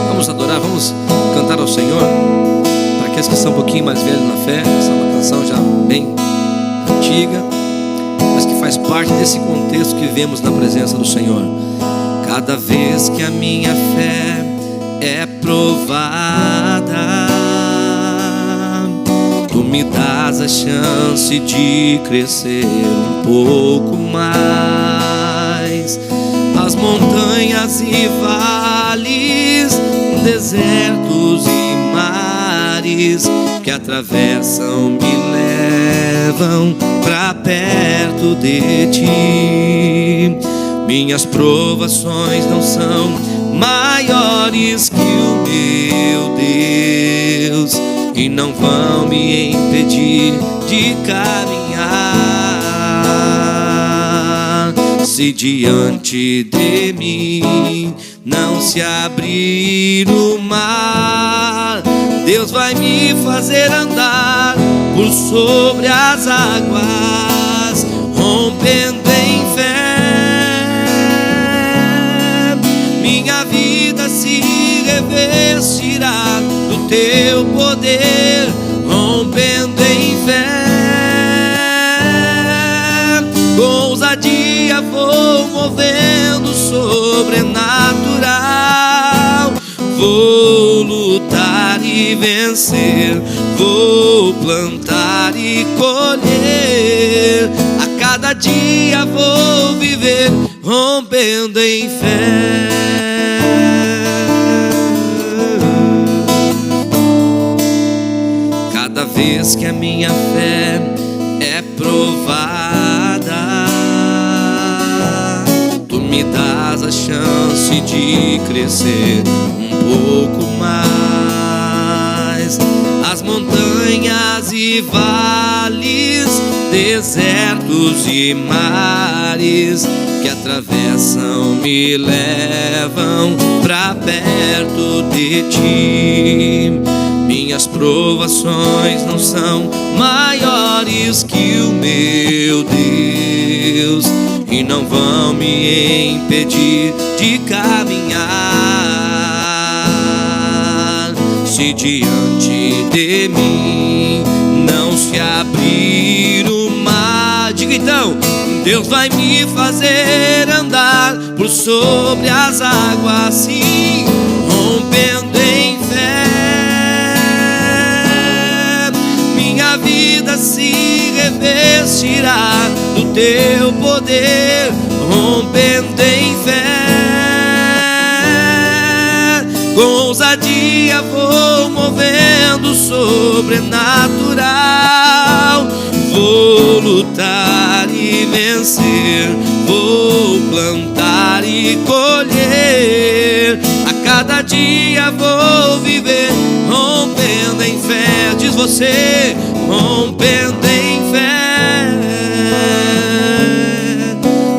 Vamos adorar, vamos cantar ao Senhor. Para aqueles que são um pouquinho mais velhos na fé, essa é uma canção já bem antiga, mas que faz parte desse contexto que vivemos na presença do Senhor. Cada vez que a minha fé é provada, tu me dás a chance de crescer um pouco mais. As montanhas e vales, desertos e mares que atravessam me levam pra perto de ti. Minhas provações não são maiores que o meu Deus e não vão me impedir de caminhar. Se diante de mim não se abrir o mar, Deus vai me fazer andar por sobre as águas, rompendo em fé. Minha vida se revestirá do teu poder, rompendo em fé. Com ousadia vou movendo sobrenatural. Vou lutar e vencer, vou plantar e colher. A cada dia vou viver rompendo em fé. Cada vez que a minha fé é provada, tu me dás a chance de crescer um pouco mais. As montanhas e vales, desertos e mares que atravessam me levam pra perto de ti. Minhas provações não são maiores que o meu Deus e não vão me impedir de caminhar. Se diante de mim não se abrir o mar, diga então: Deus vai me fazer andar por sobre as águas, sim, rompendo em fé. Minha vida se revestirá do teu poder, rompendo em fé. Com ousadia vou movendo sobrenatural. Vou lutar e vencer, vou plantar e colher. A cada dia vou viver rompendo em fé. Diz você: rompendo em fé.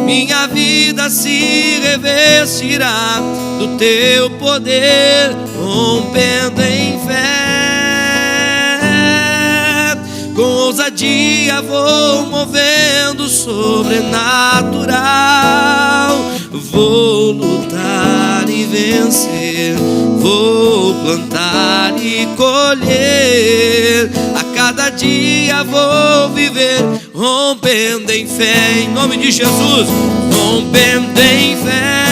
Minha vida se revestirá do teu poder, rompendo em fé. Com ousadia vou movendo sobrenatural. Vou lutar e vencer, vou plantar e colher. A cada dia vou viver rompendo em fé. Em nome de Jesus, rompendo em fé.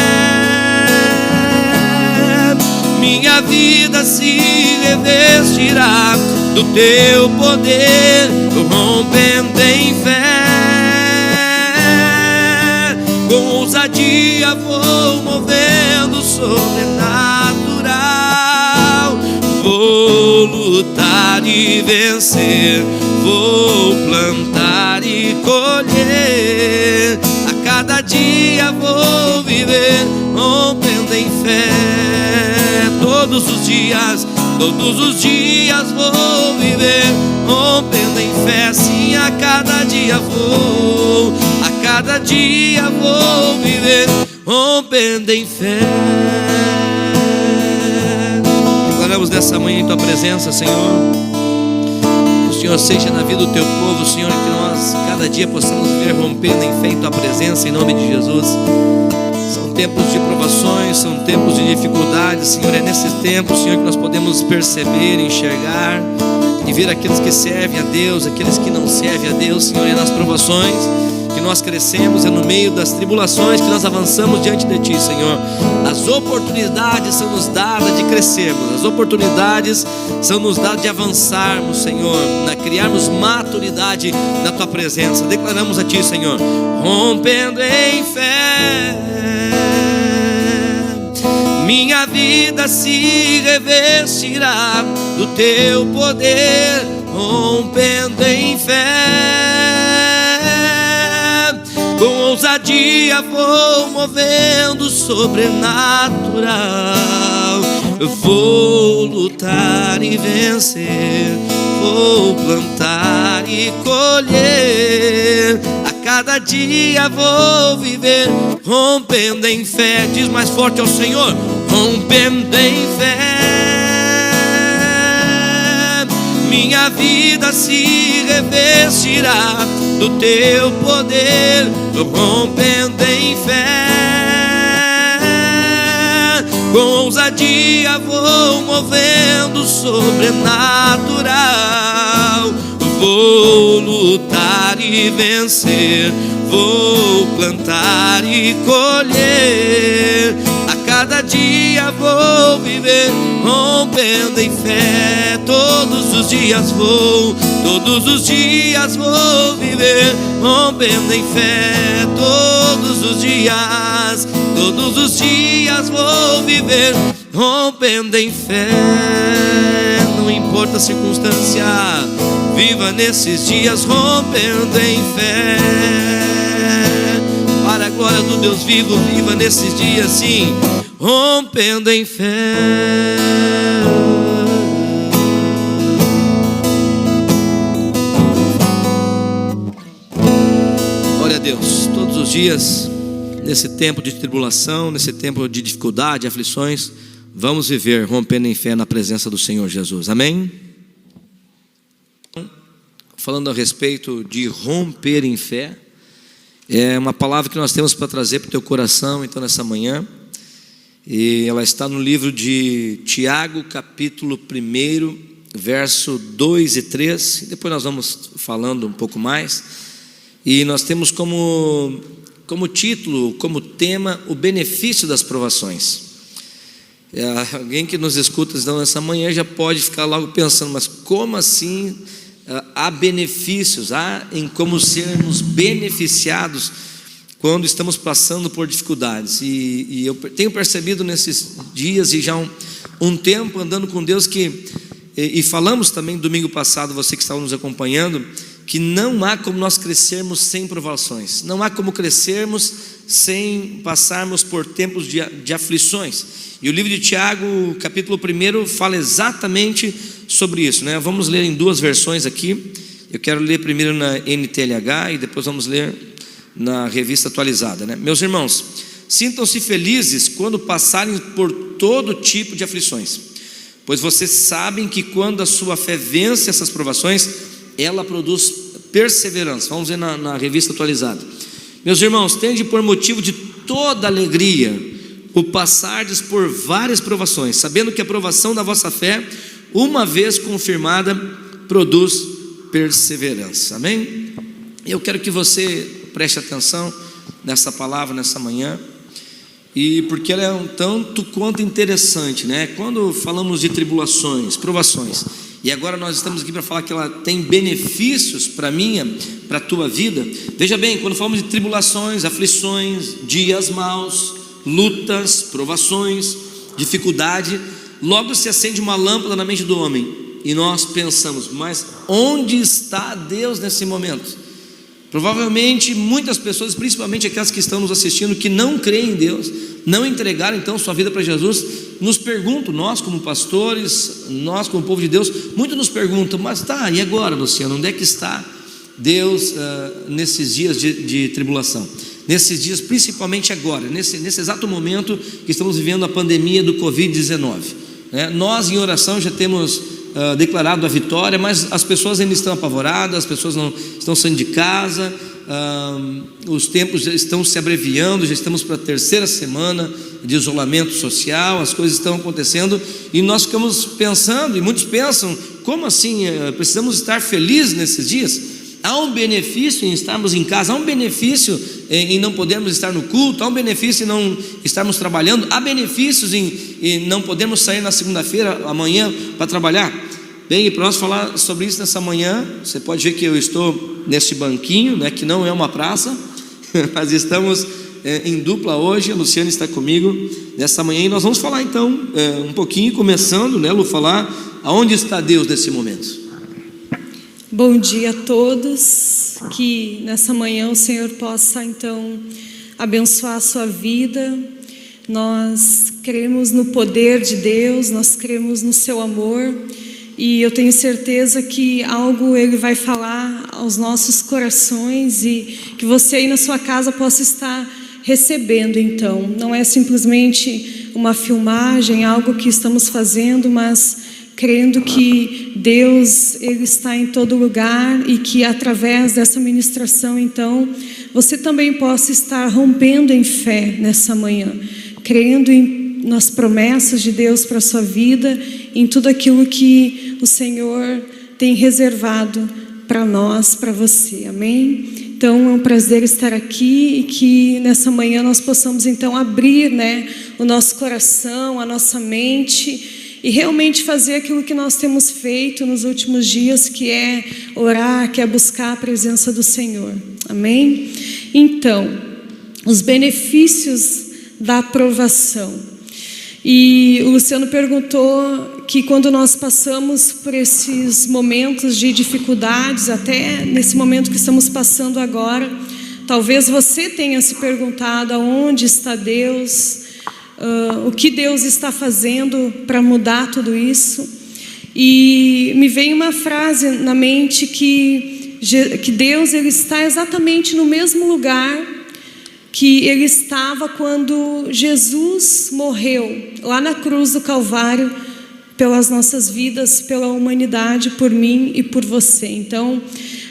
Minha vida se revestirá do teu poder, rompendo em fé. Com ousadia vou movendo sobrenatural. Vou lutar e vencer, vou plantar e colher. A cada dia vou viver rompendo em fé. Todos os dias vou viver rompendo em fé. Sim, a cada dia vou viver rompendo em fé. Declaramos nessa manhã em tua presença, Senhor, que o Senhor seja na vida do teu povo, Senhor, que nós cada dia possamos viver rompendo em fé em tua presença, em nome de Jesus. São tempos de provações, são tempos de dificuldades, Senhor. É nesses tempos, Senhor, que nós podemos perceber, enxergar e ver aqueles que servem a Deus, aqueles que não servem a Deus, Senhor. É nas provações que nós crescemos, é no meio das tribulações que nós avançamos diante de Ti, Senhor. As oportunidades são nos dadas de crescermos, as oportunidades são nos dadas de avançarmos, Senhor, criarmos maturidade na Tua presença. Declaramos a Ti, Senhor, rompendo em fé, minha vida se revestirá do Teu poder, rompendo em fé. Com ousadia vou movendo sobrenatural. Eu vou lutar e vencer, vou plantar e colher. A cada dia vou viver, rompendo em fé. Diz mais forte ao Senhor, rompendo em fé. Minha vida se revestirá do Teu poder, rompendo em fé. Com ousadia vou movendo sobrenatural. Vou lutar e vencer, vou plantar e colher. A cada dia vou viver, rompendo em fé. Todos os dias vou viver, rompendo em fé. Todos os dias vou viver, rompendo em fé. Não importa a circunstância, viva nesses dias rompendo em fé. Para a glória do Deus vivo, viva nesses dias sim, rompendo em fé. Glória a Deus. Todos os dias, nesse tempo de tribulação, nesse tempo de dificuldade, aflições, vamos viver rompendo em fé na presença do Senhor Jesus. Amém? Falando a respeito de romper em fé, é uma palavra que nós temos para trazer para o teu coração, então, nessa manhã. E ela está no livro de Tiago, capítulo 1, verso 2 e 3. E depois nós vamos falando um pouco mais. E nós temos como título, como tema, o benefício das provações. Alguém que nos escuta então, nessa manhã já pode ficar logo pensando, mas como assim há benefícios, há em como sermos beneficiados quando estamos passando por dificuldades? E eu tenho percebido nesses dias e já um tempo andando com Deus e falamos também domingo passado, você que estava nos acompanhando, que não há como nós crescermos sem provações, não há como crescermos sem passarmos por tempos de aflições. E o livro de Tiago, capítulo 1, fala exatamente sobre isso, né? Vamos ler em duas versões aqui. Eu quero ler primeiro na NTLH e depois vamos ler na revista atualizada, né? Meus irmãos, sintam-se felizes quando passarem por todo tipo de aflições, pois vocês sabem que quando a sua fé vence essas provações, ela produz perseverança. Vamos ver na revista atualizada. Meus irmãos, tende por motivo de toda alegria o passardes por várias provações, sabendo que a provação da vossa fé, uma vez confirmada, produz perseverança. Amém? Eu quero que você preste atenção nessa palavra, nessa manhã, e porque ela é um tanto quanto interessante, né? Quando falamos de tribulações, provações, e agora nós estamos aqui para falar que ela tem benefícios para a minha, para a tua vida. Veja bem, quando falamos de tribulações, aflições, dias maus, lutas, provações, dificuldade, logo se acende uma lâmpada na mente do homem e nós pensamos, mas onde está Deus nesse momento? Provavelmente muitas pessoas, principalmente aquelas que estão nos assistindo, que não creem em Deus, não entregaram então sua vida para Jesus, nos perguntam, nós como pastores, nós como povo de Deus, muitos nos perguntam, mas tá, e agora, Luciano, onde é que está Deus nesses dias de tribulação? Nesses dias, principalmente agora, nesse exato momento que estamos vivendo a pandemia do Covid-19, né? Nós em oração já temos declarado a vitória, mas as pessoas ainda estão apavoradas, as pessoas não estão saindo de casa, os tempos já estão se abreviando, já estamos para a 3ª semana de isolamento social, as coisas estão acontecendo e nós ficamos pensando, e muitos pensam, como assim? Precisamos estar felizes nesses dias? Há um benefício em estarmos em casa, há um benefício em não podermos estar no culto, há um benefício em não estarmos trabalhando, há benefícios em não podermos sair na segunda-feira, amanhã, para trabalhar. Bem, e para nós falar sobre isso nessa manhã, você pode ver que eu estou neste banquinho, né, que não é uma praça, mas estamos em dupla hoje. A Luciana está comigo nessa manhã e nós vamos falar então um pouquinho, começando, né, Lu, falar aonde está Deus nesse momento. Bom dia a todos, que nessa manhã o Senhor possa então abençoar a sua vida. Nós cremos no poder de Deus, nós cremos no seu amor. E eu tenho certeza que algo Ele vai falar aos nossos corações e que você aí na sua casa possa estar recebendo então. Não é simplesmente uma filmagem, algo que estamos fazendo, mas crendo que Deus, Ele está em todo lugar e que através dessa ministração então, você também possa estar rompendo em fé nessa manhã, crendo nas promessas de Deus para a sua vida, em tudo aquilo que o Senhor tem reservado para nós, para você, amém? Então é um prazer estar aqui e que nessa manhã nós possamos então abrir, né, o nosso coração, a nossa mente e realmente fazer aquilo que nós temos feito nos últimos dias, que é orar, que é buscar a presença do Senhor, amém? Então, os benefícios da aprovação. E o Luciano perguntou que quando nós passamos por esses momentos de dificuldades, até nesse momento que estamos passando agora, talvez você tenha se perguntado aonde está Deus, o que Deus está fazendo para mudar tudo isso. E me vem uma frase na mente que Deus, Ele está exatamente no mesmo lugar que Ele estava quando Jesus morreu lá na cruz do Calvário pelas nossas vidas, pela humanidade, por mim e por você. Então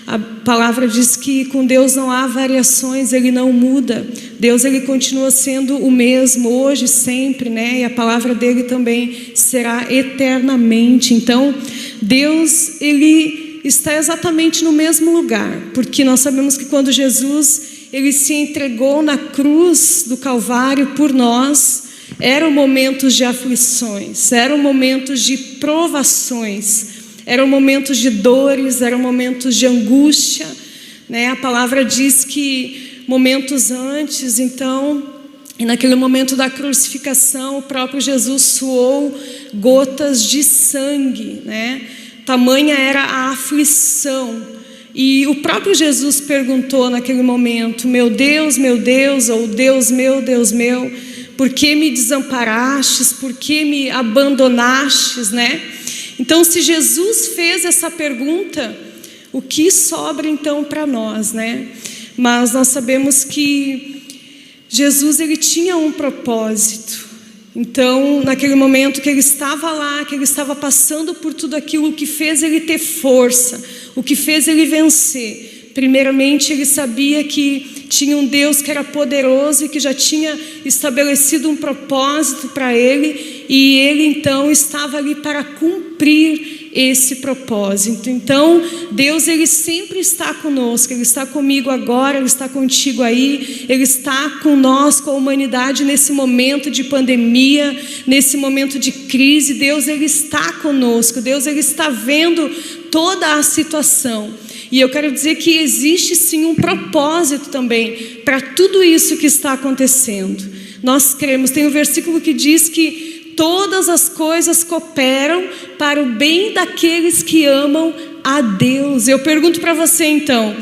a palavra diz que com Deus não há variações, Ele não muda. Deus, Ele continua sendo o mesmo hoje, sempre, né? E a palavra dele também será eternamente. Então Deus, Ele está exatamente no mesmo lugar, porque nós sabemos que quando Jesus Ele se entregou na cruz do Calvário por nós, eram momentos de aflições, eram momentos de provações, eram momentos de dores, eram momentos de angústia, né? A palavra diz que momentos antes, então, e naquele momento da crucificação, o próprio Jesus suou gotas de sangue, né? Tamanha era a aflição. E o próprio Jesus perguntou naquele momento: meu Deus, ou Deus meu, por que me desamparastes, por que me abandonastes, né? Então, se Jesus fez essa pergunta, o que sobra então para nós, né? Mas nós sabemos que Jesus, Ele tinha um propósito. Então, naquele momento que Ele estava lá, que Ele estava passando por tudo aquilo, que fez Ele ter força, o que fez Ele vencer. Primeiramente, Ele sabia que tinha um Deus que era poderoso e que já tinha estabelecido um propósito para Ele, e Ele então estava ali para cumprir esse propósito. Então Deus, Ele sempre está conosco. Ele está comigo agora, Ele está contigo aí, Ele está com nós, com a humanidade nesse momento de pandemia, nesse momento de crise. Deus, Ele está conosco. Deus, Ele está vendo toda a situação. E eu quero dizer que existe sim um propósito também para tudo isso que está acontecendo. Nós cremos, tem um versículo que diz que todas as coisas cooperam para o bem daqueles que amam a Deus. Eu pergunto para você então,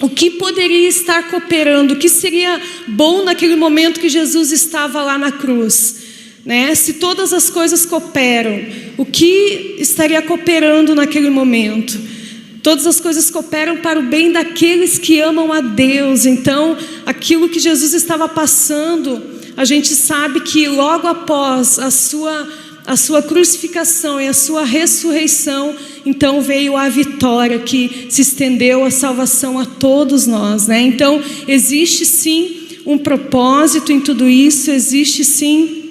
o que poderia estar cooperando, o que seria bom naquele momento que Jesus estava lá na cruz, né? Se todas as coisas cooperam, o que estaria cooperando naquele momento? Todas as coisas cooperam para o bem daqueles que amam a Deus. Então, aquilo que Jesus estava passando, a gente sabe que logo após a sua crucificação e a sua ressurreição, então veio a vitória que se estendeu a salvação a todos nós, né? Então existe sim um propósito em tudo isso, existe sim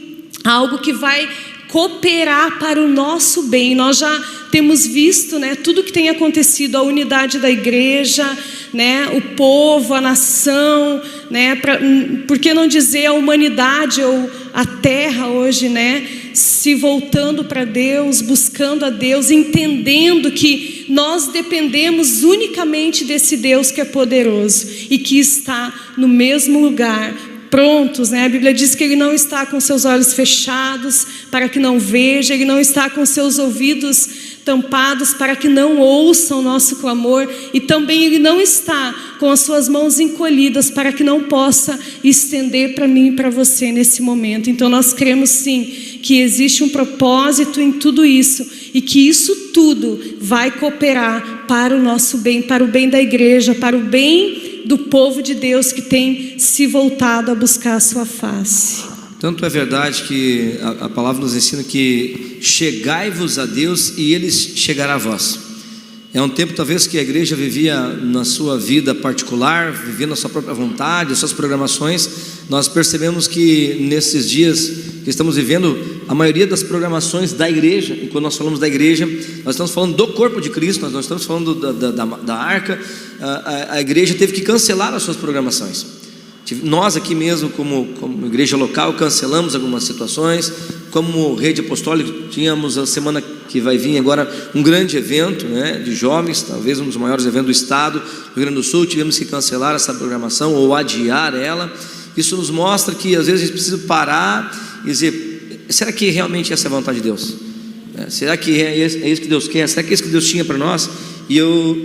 algo que vai cooperar para o nosso bem. Nós já temos visto, né, tudo que tem acontecido, a unidade da igreja, né, o povo, a nação, né, por que não dizer a humanidade ou a terra hoje, né, se voltando para Deus, buscando a Deus, entendendo que nós dependemos unicamente desse Deus que é poderoso e que está no mesmo lugar, prontos, né? A Bíblia diz que Ele não está com seus olhos fechados para que não veja, Ele não está com seus ouvidos tampados para que não ouçam o nosso clamor, e também Ele não está com as suas mãos encolhidas para que não possa estender para mim e para você nesse momento. Então nós cremos sim que existe um propósito em tudo isso e que isso tudo vai cooperar para o nosso bem, para o bem da igreja, para o bem do povo de Deus que tem se voltado a buscar a sua face. Tanto é verdade que a palavra nos ensina que chegai-vos a Deus e Ele chegará a vós. É um tempo talvez que a igreja vivia na sua vida particular, vivia na sua própria vontade, as suas programações. Nós percebemos que nesses dias que estamos vivendo, a maioria das programações da igreja, e quando nós falamos da igreja, nós estamos falando do corpo de Cristo, nós não estamos falando da arca. A igreja teve que cancelar as suas programações. Nós aqui mesmo, como igreja local, cancelamos algumas situações. Como rede apostólica, tínhamos a semana que vai vir agora um grande evento, né, de jovens, talvez um dos maiores eventos do estado, do Rio Grande do Sul. Tivemos que cancelar essa programação ou adiar ela. Isso nos mostra que às vezes a gente precisa parar e dizer: será que realmente essa é a vontade de Deus? Será que é isso que Deus quer? Será que é isso que Deus tinha para nós? E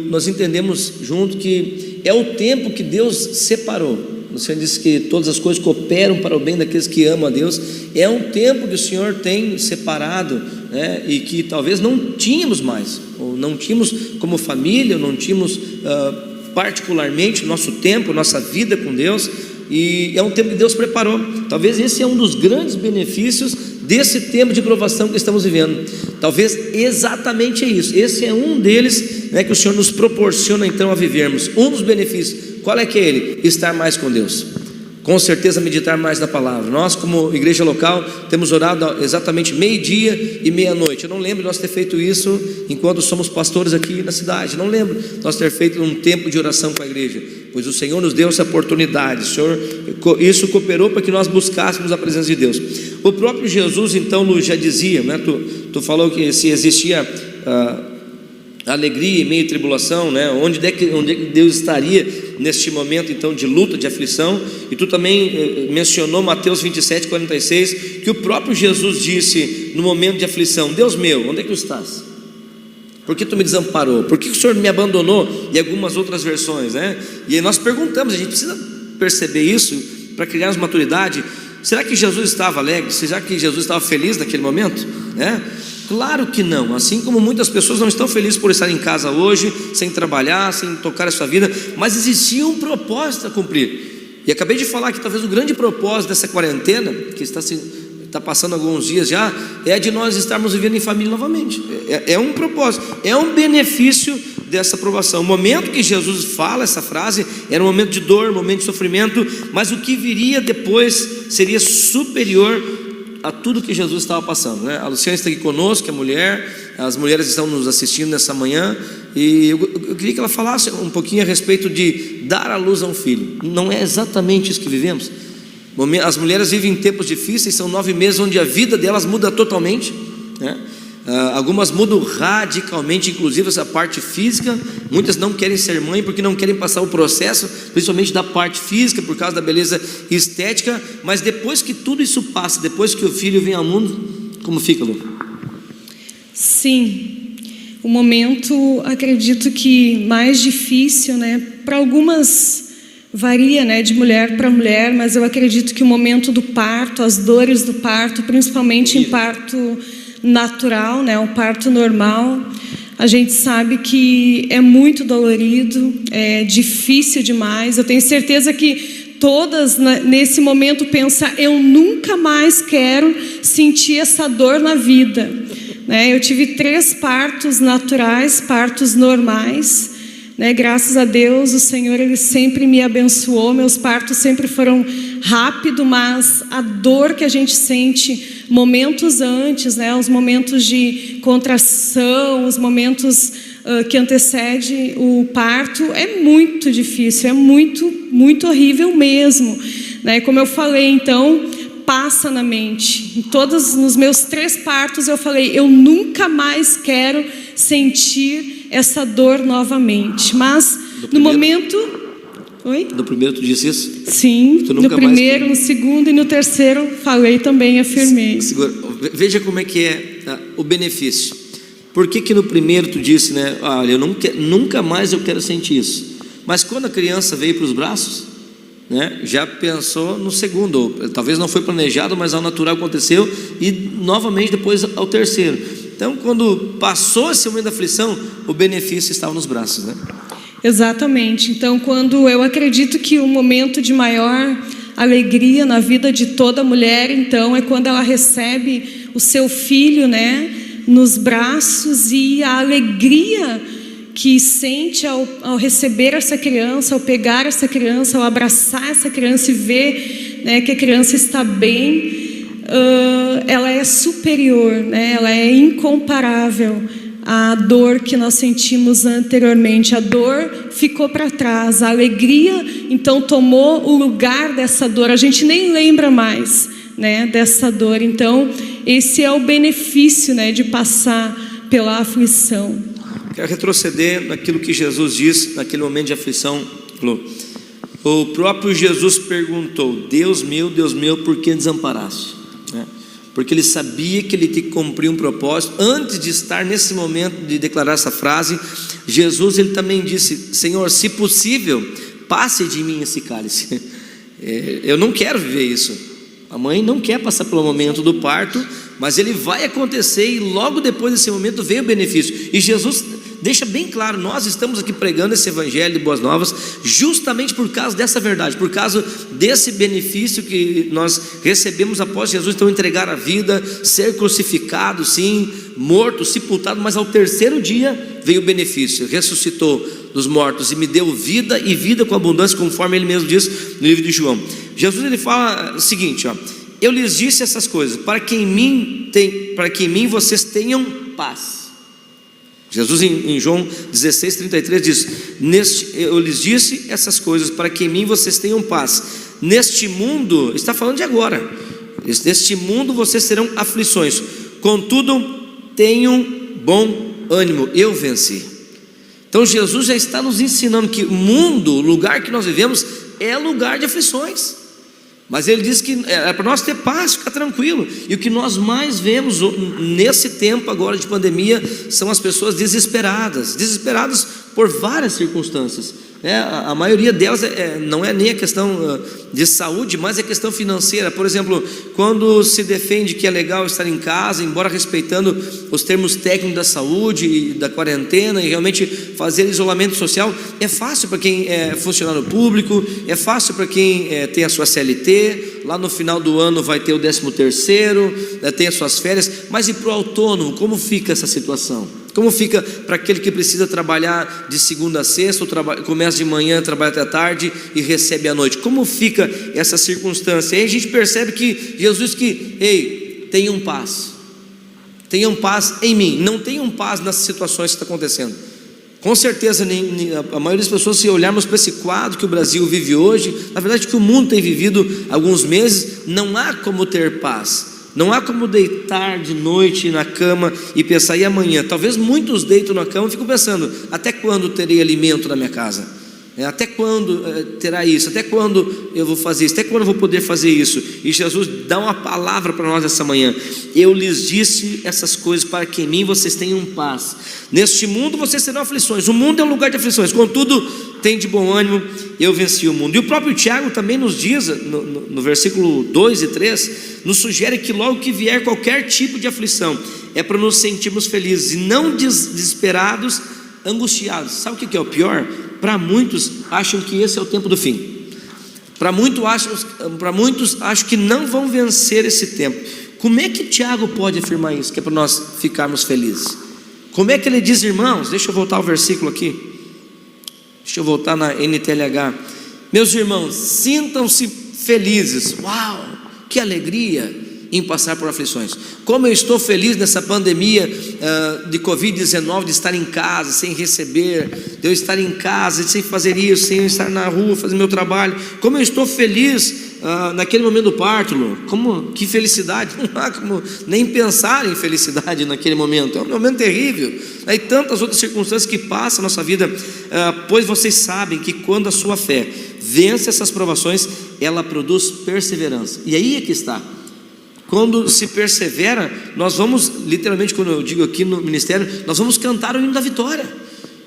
nós entendemos junto que é o tempo que Deus separou. O Senhor disse que todas as coisas cooperam para o bem daqueles que amam a Deus. É um tempo que o Senhor tem separado, né, e que talvez não tínhamos mais, ou não tínhamos como família, ou não tínhamos particularmente nosso tempo, nossa vida com Deus. E é um tempo que Deus preparou. Talvez esse é um dos grandes benefícios desse tempo de provação que estamos vivendo. Talvez exatamente isso. Esse é um deles, né, que o Senhor nos proporciona então a vivermos. Um dos benefícios, qual é que é ele? Estar mais com Deus. Com certeza meditar mais na palavra. Nós como igreja local temos orado exatamente meio-dia e meia-noite. Eu não lembro de nós ter feito isso enquanto somos pastores aqui na cidade. Não lembro de nós ter feito um tempo de oração com a igreja, pois o Senhor nos deu essa oportunidade. O Senhor, isso cooperou para que nós buscássemos a presença de Deus. O próprio Jesus então nos já dizia, né? Tu falou que se existia alegria em meio à tribulação, né? Onde é que Deus estaria neste momento então de luta, de aflição? E tu também mencionou Mateus 27:46, que o próprio Jesus disse no momento de aflição: Deus meu, onde é que tu estás? Por que tu me desamparou? Por que o Senhor me abandonou? E algumas outras versões, né? E aí nós perguntamos, a gente precisa perceber isso para criarmos maturidade. Será que Jesus estava alegre? Será que Jesus estava feliz naquele momento, né? Claro que não. Assim como muitas pessoas não estão felizes por estar em casa hoje, sem trabalhar, sem tocar a sua vida, mas existia um propósito a cumprir. E acabei de falar que talvez o grande propósito dessa quarentena, que está passando alguns dias já, é de nós estarmos vivendo em família novamente. É um propósito, é um benefício dessa provação. O momento que Jesus fala essa frase era um momento de dor, um momento de sofrimento, mas o que viria depois seria superior a tudo que Jesus estava passando, né? A Luciana está aqui conosco, que é mulher, as mulheres estão nos assistindo nessa manhã, e eu queria que ela falasse um pouquinho a respeito de dar à luz a um filho. Não é exatamente isso que vivemos? As mulheres vivem em tempos difíceis, são 9 meses onde a vida delas muda totalmente, né? Algumas mudam radicalmente, inclusive essa parte física. Muitas não querem ser mãe porque não querem passar o processo, principalmente da parte física, por causa da beleza estética. Mas depois que tudo isso passa, depois que o filho vem ao mundo, como fica, Lu? Sim, o momento, acredito que mais difícil, né? Para algumas varia, né, de mulher para mulher, mas eu acredito que o momento do parto, as dores do parto, principalmente em parto natural, né, o parto normal, a gente sabe que é muito dolorido, é difícil demais. Eu tenho certeza que todas nesse momento pensam: eu nunca mais quero sentir essa dor na vida, né? Eu tive 3 partos naturais, partos normais, né? Graças a Deus, o Senhor, Ele sempre me abençoou. Meus partos sempre foram rápidos, mas a dor que a gente sente momentos antes, né? Os momentos de contração, os momentos que antecede o parto, é muito difícil, é muito, muito horrível mesmo, né? Como eu falei, então, passa na mente. Nos meus 3 partos eu falei, eu nunca mais quero sentir essa dor novamente. Mas no momento... Oi? No primeiro tu disse isso? Sim, no primeiro, no segundo e no terceiro falei também, afirmei. Veja como é que é o benefício. Por que no primeiro tu disse, né? Olha, eu nunca mais eu quero sentir isso. Mas quando a criança veio para os braços, né, já pensou no segundo. Talvez não foi planejado, mas ao natural aconteceu. E novamente depois ao terceiro. Então, quando passou esse momento da aflição, o benefício estava nos braços, né? Exatamente. Então, quando eu acredito que o momento de maior alegria na vida de toda mulher, então, é quando ela recebe o seu filho, né, nos braços, e a alegria que sente ao receber essa criança, ao pegar essa criança, ao abraçar essa criança e ver, né, que a criança está bem, ela é superior, né, ela é incomparável à dor que nós sentimos anteriormente. A dor ficou para trás, a alegria então tomou o lugar dessa dor, a gente nem lembra mais, né, dessa dor. Então esse é o benefício, né, de passar pela aflição. Quero retroceder naquilo que Jesus disse naquele momento de aflição. O próprio Jesus perguntou: Deus meu, por que desamparaste? Porque ele sabia que ele tinha que cumprir um propósito. Antes de estar nesse momento de declarar essa frase, Jesus, ele também disse: Senhor, se possível, passe de mim esse cálice. Eu não quero viver isso. A mãe não quer passar pelo momento do parto, mas ele vai acontecer, e logo depois desse momento veio o benefício. E Jesus deixa bem claro, nós estamos aqui pregando esse evangelho de boas novas justamente por causa dessa verdade, por causa desse benefício que nós recebemos após Jesus então entregar a vida, ser crucificado, sim, morto, sepultado, mas ao terceiro dia veio o benefício, ressuscitou dos mortos e me deu vida, e vida com abundância, conforme ele mesmo diz no livro de João. Jesus, ele fala o seguinte, eu lhes disse essas coisas para que em mim vocês tenham paz. Jesus em João 16:33 diz: eu lhes disse essas coisas para que em mim vocês tenham paz. Neste mundo, está falando de agora, neste mundo vocês terão aflições, contudo tenham bom ânimo, eu venci. Então Jesus já está nos ensinando que o mundo, o lugar que nós vivemos, é lugar de aflições. Mas ele diz que é para nós ter paz, ficar tranquilo. E o que nós mais vemos nesse tempo agora de pandemia são as pessoas desesperadas por várias circunstâncias. A maioria delas não é nem a questão de saúde, mas é questão financeira. Por exemplo, quando se defende que é legal estar em casa, embora respeitando os termos técnicos da saúde e da quarentena, e realmente fazer isolamento social, é fácil para quem é funcionário público, é fácil para quem tem a sua CLT, lá no final do ano vai ter o 13º, tem as suas férias. Mas e para o autônomo, como fica essa situação? Como fica para aquele que precisa trabalhar de segunda a sexta, começa de manhã, trabalha até a tarde e recebe à noite? Como fica essa circunstância? Aí a gente percebe que Jesus tenham paz em mim, não tenham paz nas situações que estão acontecendo. Com certeza a maioria das pessoas, se olharmos para esse quadro que o Brasil vive hoje, na verdade que o mundo tem vivido há alguns meses, não há como ter paz. Não há como deitar de noite na cama e pensar, e amanhã? Talvez muitos deitam na cama e ficam pensando, até quando terei alimento na minha casa? Até quando terá isso? Até quando eu vou fazer isso? Até quando eu vou poder fazer isso? E Jesus dá uma palavra para nós essa manhã: eu lhes disse essas coisas para que em mim vocês tenham paz. Neste mundo vocês terão aflições. O mundo é um lugar de aflições, contudo tem de bom ânimo, eu venci o mundo. E o próprio Tiago também nos diz, no versículo 2 e 3, nos sugere que logo que vier qualquer tipo de aflição, é para nos sentirmos felizes e não desesperados, angustiados. Sabe o que é o pior? Para muitos acham que esse é o tempo do fim. Para muitos acham que não vão vencer esse tempo. Como é que Tiago pode afirmar isso, que é para nós ficarmos felizes? Como é que ele diz, irmãos? Deixa eu voltar ao versículo aqui. Deixa eu voltar na NTLH. Meus irmãos, sintam-se felizes. Uau, que alegria em passar por aflições. Como eu estou feliz nessa pandemia de Covid-19, de estar em casa, sem receber, de eu estar em casa, sem fazer isso, sem estar na rua, fazer meu trabalho. Como eu estou feliz naquele momento do parto, Lu. Que felicidade. Não há como nem pensar em felicidade naquele momento. É um momento terrível. E tantas outras circunstâncias que passam na nossa vida, pois vocês sabem que quando a sua fé vence essas provações, ela produz perseverança. E aí é que está. Quando se persevera, nós vamos, literalmente, quando eu digo aqui no ministério, nós vamos cantar o hino da vitória.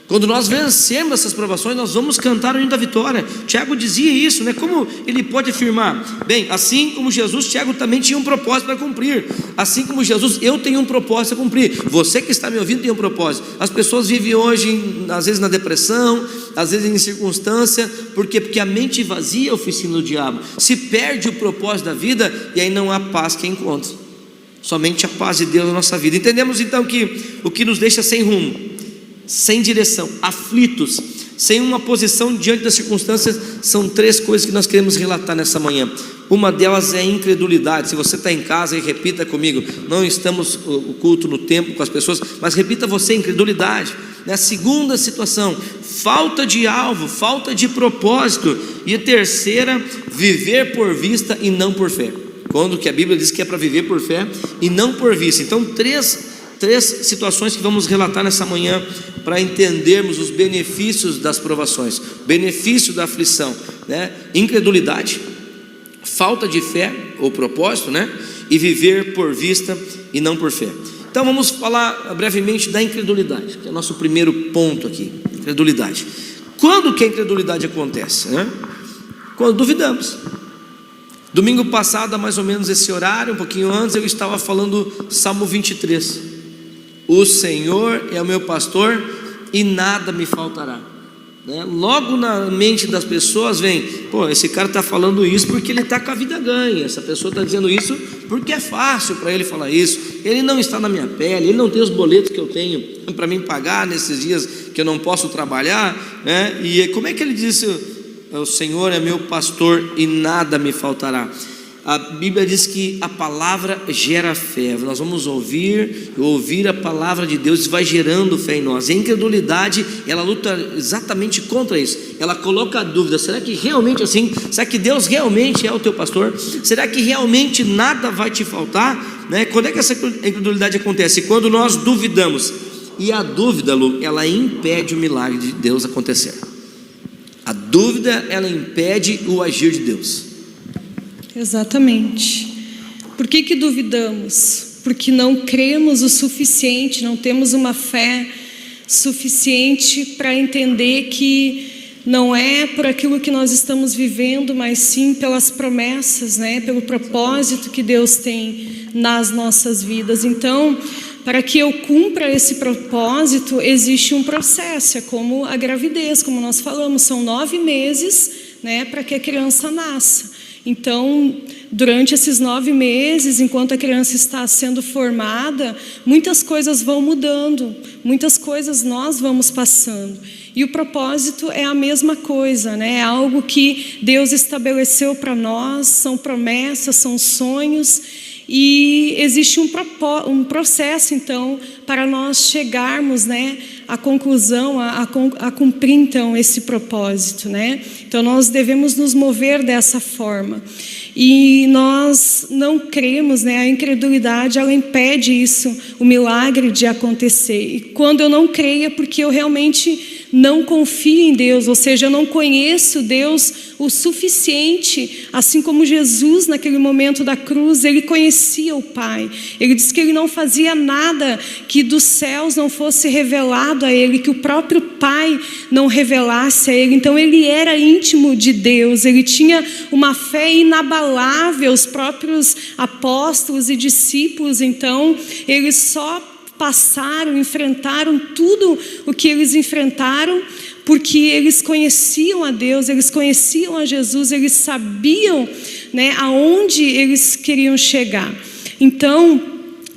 Quando nós vencemos essas provações, nós vamos cantar o hino da vitória. Tiago dizia isso, né? Como ele pode afirmar? Bem, assim como Jesus, Tiago também tinha um propósito para cumprir. Assim como Jesus, eu tenho um propósito a cumprir. Você que está me ouvindo tem um propósito. As pessoas vivem hoje, às vezes na depressão, às vezes em circunstância, porque a mente vazia é a oficina do diabo. Se perde o propósito da vida, e aí não há paz que encontre. Somente a paz de Deus na nossa vida. Entendemos então que o que nos deixa sem rumo, sem direção, aflitos, sem uma posição diante das circunstâncias, são 3 coisas que nós queremos relatar nessa manhã. Uma delas é a incredulidade. Se você está em casa, e repita comigo, não estamos o culto no templo com as pessoas, mas repita você, incredulidade. A segunda situação, falta de alvo, falta de propósito. E a terceira, viver por vista e não por fé. Quando que a Bíblia diz que é para viver por fé e não por vista. Então três situações que vamos relatar nessa manhã, para entendermos os benefícios das provações, benefício da aflição, né? Incredulidade, falta de fé ou propósito, né? E viver por vista e não por fé. Então vamos falar brevemente da incredulidade, que é o nosso primeiro ponto aqui. Incredulidade. Quando que a incredulidade acontece, né? Quando duvidamos. Domingo passado, a mais ou menos esse horário, um pouquinho antes, eu estava falando Salmo 23. O Senhor é o meu pastor e nada me faltará, né? Logo na mente das pessoas vem, esse cara está falando isso porque ele está com a vida ganha. Essa pessoa está dizendo isso porque é fácil para ele falar isso. Ele não está na minha pele, ele não tem os boletos que eu tenho para mim pagar nesses dias que eu não posso trabalhar, né? E como é que ele disse: o Senhor é meu pastor e nada me faltará? A Bíblia diz que a palavra gera fé. Nós vamos ouvir a palavra de Deus, vai gerando fé em nós. E a incredulidade, ela luta exatamente contra isso. Ela coloca a dúvida: será que realmente assim? Será que Deus realmente é o teu pastor? Será que realmente nada vai te faltar, né? Quando é que essa incredulidade acontece? Quando nós duvidamos. E a dúvida, Lu, ela impede o milagre de Deus acontecer. A dúvida, ela impede o agir de Deus. Exatamente. Por que duvidamos? Porque não cremos o suficiente, não temos uma fé suficiente para entender que não é por aquilo que nós estamos vivendo, mas sim pelas promessas, né? Pelo propósito que Deus tem nas nossas vidas. Então, para que eu cumpra esse propósito, existe um processo, é como a gravidez, como nós falamos, são 9 meses, né, para que a criança nasça. Então, durante esses 9 meses, enquanto a criança está sendo formada, muitas coisas vão mudando, muitas coisas nós vamos passando. E o propósito é a mesma coisa, né? É algo que Deus estabeleceu para nós, são promessas, são sonhos, e existe um processo, então, para nós chegarmos, né, à conclusão, a cumprir, então, esse propósito, né? Então, nós devemos nos mover dessa forma. E nós não cremos, né? A incredulidade, ela impede isso, o milagre de acontecer. E quando eu não creio é porque eu realmente não confio em Deus, ou seja, eu não conheço Deus o suficiente, assim como Jesus naquele momento da cruz, ele conhecia o Pai. Ele disse que ele não fazia nada que dos céus não fosse revelado a ele, que o próprio Pai não revelasse a ele. Então ele era íntimo de Deus, ele tinha uma fé inabalável. Os próprios apóstolos e discípulos, então, eles só enfrentaram tudo o que eles enfrentaram, porque eles conheciam a Deus, eles conheciam a Jesus, eles sabiam, né, aonde eles queriam chegar. Então,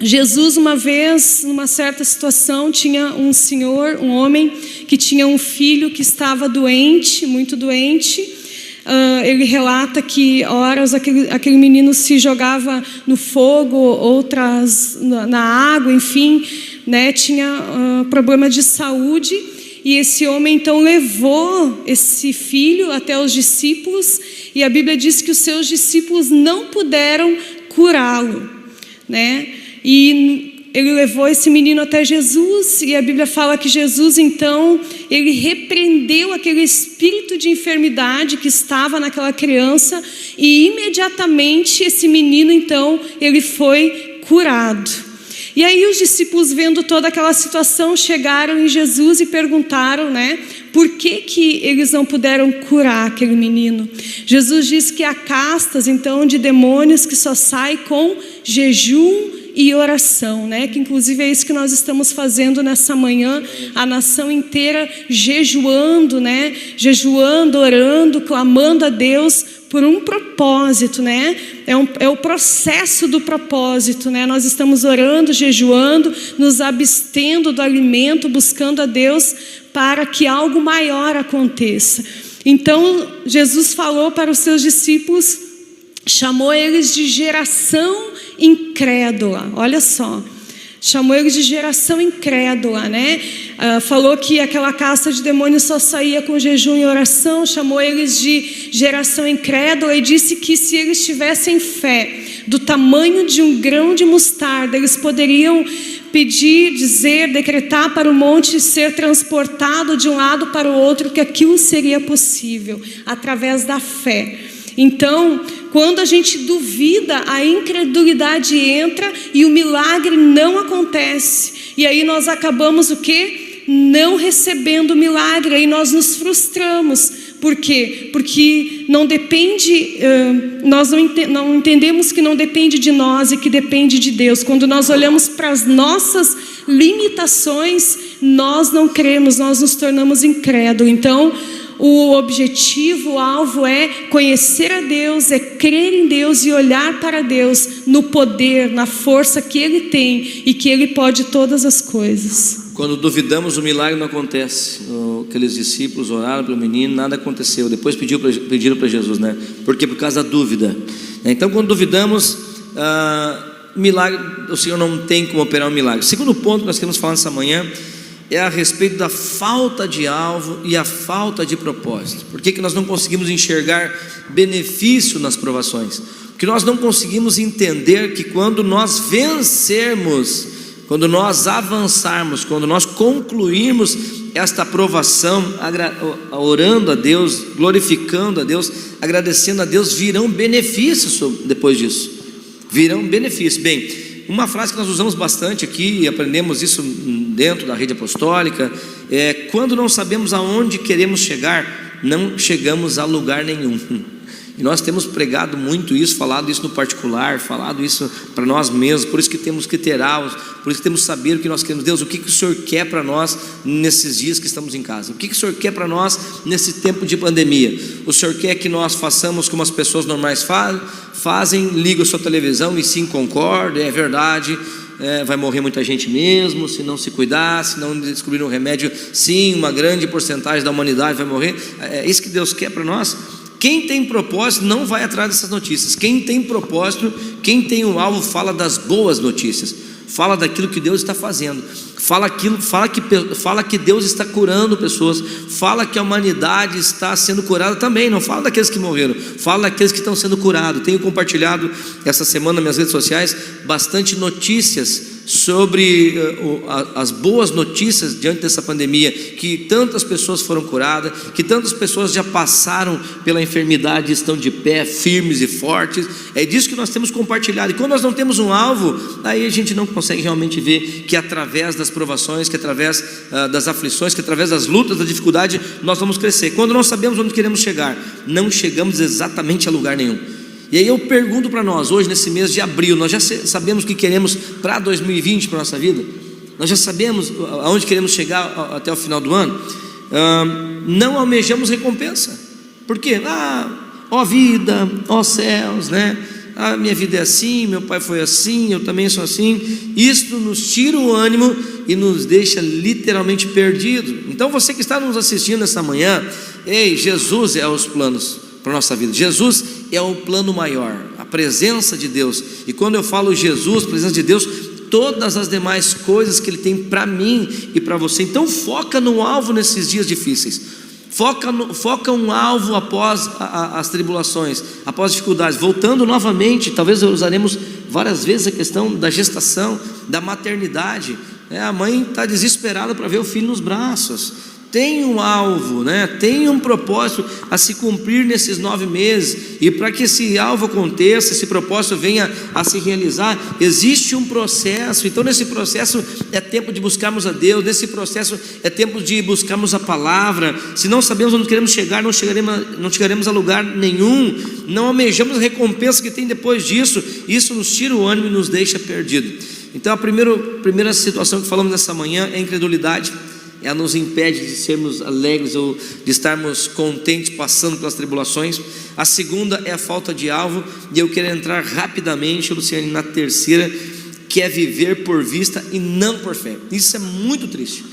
Jesus, uma vez, numa certa situação, tinha um homem que tinha um filho que estava doente, muito doente. Ele relata que horas aquele menino se jogava no fogo, outras na água, enfim, né? Tinha problema de saúde. E esse homem então levou esse filho até os discípulos, e a Bíblia diz que os seus discípulos não puderam curá-lo, né? E ele levou esse menino até Jesus, e a Bíblia fala que Jesus então, ele repreendeu aquele espírito de enfermidade que estava naquela criança, e imediatamente esse menino então, ele foi curado. E aí os discípulos, vendo toda aquela situação, chegaram em Jesus e perguntaram, né, por que eles não puderam curar aquele menino. Jesus disse que há castas então de demônios que só saem com jejum e oração, né? Que inclusive é isso que nós estamos fazendo nessa manhã, a nação inteira jejuando, né? Jejuando, orando, clamando a Deus por um propósito, né? É o processo do propósito, né? Nós estamos orando, jejuando, nos abstendo do alimento, buscando a Deus para que algo maior aconteça. Então Jesus falou para os seus discípulos, chamou eles de geração incrédula. Olha só, chamou eles de geração incrédula, né? Falou que aquela casta de demônios só saía com jejum e oração. Chamou eles de geração incrédula e disse que se eles tivessem fé do tamanho de um grão de mostarda, eles poderiam pedir, dizer, decretar para o monte ser transportado de um lado para o outro, que aquilo seria possível através da fé. Então, quando a gente duvida, a incredulidade entra e o milagre não acontece. E aí nós acabamos o quê? Não recebendo o milagre. Aí nós nos frustramos. Por quê? Porque não depende, nós não entendemos que não depende de nós e que depende de Deus. Quando nós olhamos para as nossas limitações, nós não cremos, nós nos tornamos incrédulos. Então, o objetivo, o alvo é conhecer a Deus, é crer em Deus e olhar para Deus no poder, na força que Ele tem e que Ele pode todas as coisas. Quando duvidamos, o milagre não acontece. Aqueles discípulos oraram pelo menino, nada aconteceu. Depois pediram para Jesus, né? Porque por causa da dúvida. Então, quando duvidamos, milagre, o Senhor não tem como operar um milagre. O segundo ponto que nós queremos falar nessa manhã é a respeito da falta de alvo e a falta de propósito. Por que nós não conseguimos enxergar benefício nas provações? Porque nós não conseguimos entender que quando nós vencermos, quando nós avançarmos, quando nós concluirmos esta provação, orando a Deus, glorificando a Deus, agradecendo a Deus, virão benefícios depois disso. Virão benefícios. Bem, uma frase que nós usamos bastante aqui, e aprendemos isso dentro da rede apostólica, é: quando não sabemos aonde queremos chegar, não chegamos a lugar nenhum. E nós temos pregado muito isso, falado isso no particular, falado isso para nós mesmos. Por isso que temos que ter alvos, por isso que temos que saber o que nós queremos. Deus, o que o Senhor quer para nós nesses dias que estamos em casa? O que o Senhor quer para nós nesse tempo de pandemia? O Senhor quer que nós façamos como as pessoas normais fazem, ligam a sua televisão e sim, concordam, é verdade, vai morrer muita gente mesmo, se não se cuidar, se não descobrir um remédio, sim, uma grande porcentagem da humanidade vai morrer. É isso que Deus quer para nós. Quem tem propósito não vai atrás dessas notícias. Quem tem propósito, quem tem um alvo, fala das boas notícias, fala daquilo que Deus está fazendo, fala que Deus está curando pessoas, fala que a humanidade está sendo curada também. Não fala daqueles que morreram, fala daqueles que estão sendo curados. Tenho compartilhado essa semana nas minhas redes sociais bastante notícias sobre as boas notícias diante dessa pandemia, que tantas pessoas foram curadas, que tantas pessoas já passaram pela enfermidade e estão de pé, firmes e fortes. É disso que nós temos compartilhado. E quando nós não temos um alvo, aí a gente não consegue realmente ver que através das provações, que através das aflições, que através das lutas, da dificuldade, nós vamos crescer. Quando não sabemos onde queremos chegar, não chegamos exatamente a lugar nenhum. E aí eu pergunto para nós, hoje nesse mês de abril, nós já sabemos o que queremos para 2020, para a nossa vida? Nós já sabemos aonde queremos chegar até o final do ano? Não almejamos recompensa. Por quê? Ó vida, ó céus, né? a minha vida é assim, meu pai foi assim, eu também sou assim. Isso nos tira o ânimo e nos deixa literalmente perdido. Então você que está nos assistindo essa manhã, ei, Jesus é os planos para a nossa vida. Jesus é o plano maior, a presença de Deus. E quando eu falo Jesus, presença de Deus, todas as demais coisas que Ele tem para mim e para você. Então foca no alvo nesses dias difíceis. Foca um alvo após as tribulações, após as dificuldades. Voltando novamente, talvez usaremos várias vezes a questão da gestação, da maternidade. A mãe está desesperada para ver o filho nos braços. Tem um alvo, tem um propósito a se cumprir nesses 9 meses. E para que esse alvo aconteça, esse propósito venha a se realizar, existe um processo. Então nesse processo é tempo de buscarmos a Deus. Nesse processo é tempo de buscarmos a palavra. Se não sabemos onde queremos chegar, não chegaremos a lugar nenhum. Não almejamos a recompensa que tem depois disso. Isso nos tira o ânimo e nos deixa perdido. Então a primeira situação que falamos nessa manhã é a incredulidade. Ela nos impede de sermos alegres ou de estarmos contentes passando pelas tribulações. A segunda é a falta de alvo. E eu quero entrar rapidamente, Luciane, na terceira, que é viver por vista e não por fé. Isso é muito triste.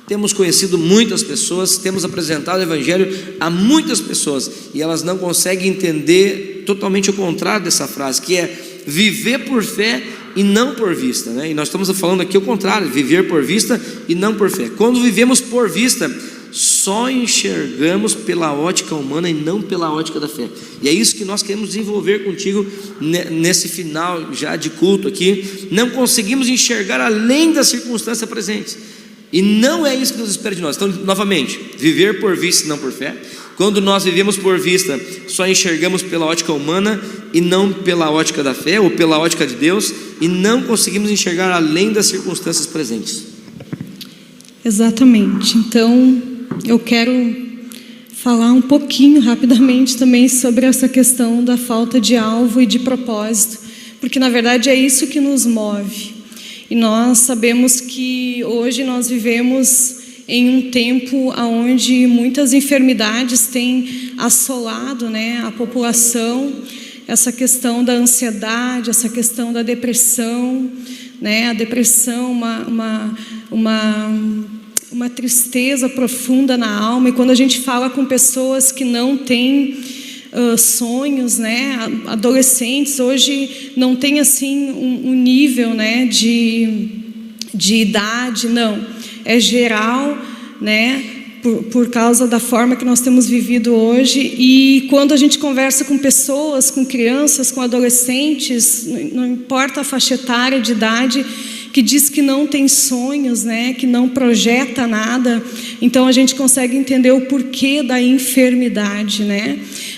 Temos conhecido muitas pessoas, temos apresentado o Evangelho a muitas pessoas, e elas não conseguem entender totalmente o contrário dessa frase, que é viver por fé e não por vista, E nós estamos falando aqui o contrário, viver por vista e não por fé. Quando vivemos por vista, só enxergamos pela ótica humana e não pela ótica da fé. E é isso que nós queremos desenvolver contigo nesse final já de culto aqui. Não conseguimos enxergar além das circunstâncias presentes, e não é isso que Deus espera de nós. Então, novamente, viver por vista e não por fé. Quando nós vivemos por vista, só enxergamos pela ótica humana e não pela ótica da fé, ou pela ótica de Deus, e não conseguimos enxergar além das circunstâncias presentes. Exatamente. Então eu quero falar um pouquinho rapidamente também sobre essa questão da falta de alvo e de propósito, porque na verdade é isso que nos move. E nós sabemos que hoje nós vivemos em um tempo onde muitas enfermidades têm assolado, a população. Essa questão da ansiedade, essa questão da depressão, a depressão, uma tristeza profunda na alma. E quando a gente fala com pessoas que não têm sonhos, adolescentes hoje não tem assim um nível, de idade, não, é geral, por causa da forma que nós temos vivido hoje. E quando a gente conversa com pessoas, com crianças, com adolescentes, não importa a faixa etária de idade, que diz que não tem sonhos, que não projeta nada, então a gente consegue entender o porquê da enfermidade,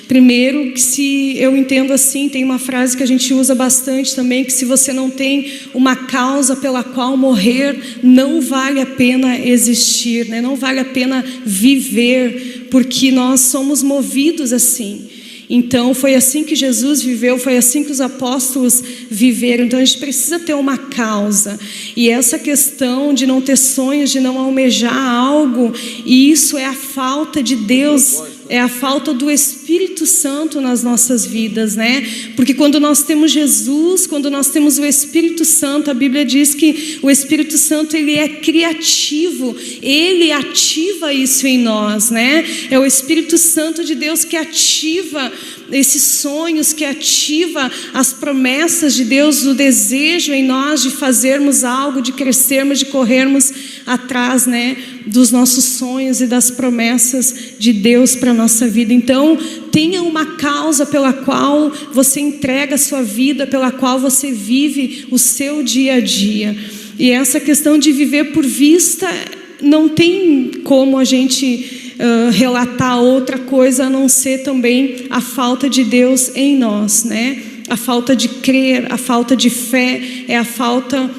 Primeiro, que se eu entendo assim, tem uma frase que a gente usa bastante também, que se você não tem uma causa pela qual morrer, não vale a pena existir, não vale a pena viver, porque nós somos movidos assim. Então foi assim que Jesus viveu, foi assim que os apóstolos viveram. Então a gente precisa ter uma causa, e essa questão de não ter sonhos, de não almejar algo, e isso é a falta de Deus, é a falta do Espírito Santo nas nossas vidas, Porque quando nós temos Jesus, quando nós temos o Espírito Santo, a Bíblia diz que o Espírito Santo, ele é criativo, ele ativa isso em nós, É o Espírito Santo de Deus que ativa esses sonhos, que ativa as promessas de Deus, o desejo em nós de fazermos algo, de crescermos, de corrermos atrás, dos nossos sonhos e das promessas de Deus para a nossa vida. Então, tenha uma causa pela qual você entrega a sua vida, pela qual você vive o seu dia a dia. E essa questão de viver por vista, não tem como a gente relatar outra coisa a não ser também a falta de Deus em nós, A falta de crer, a falta de fé, é a falta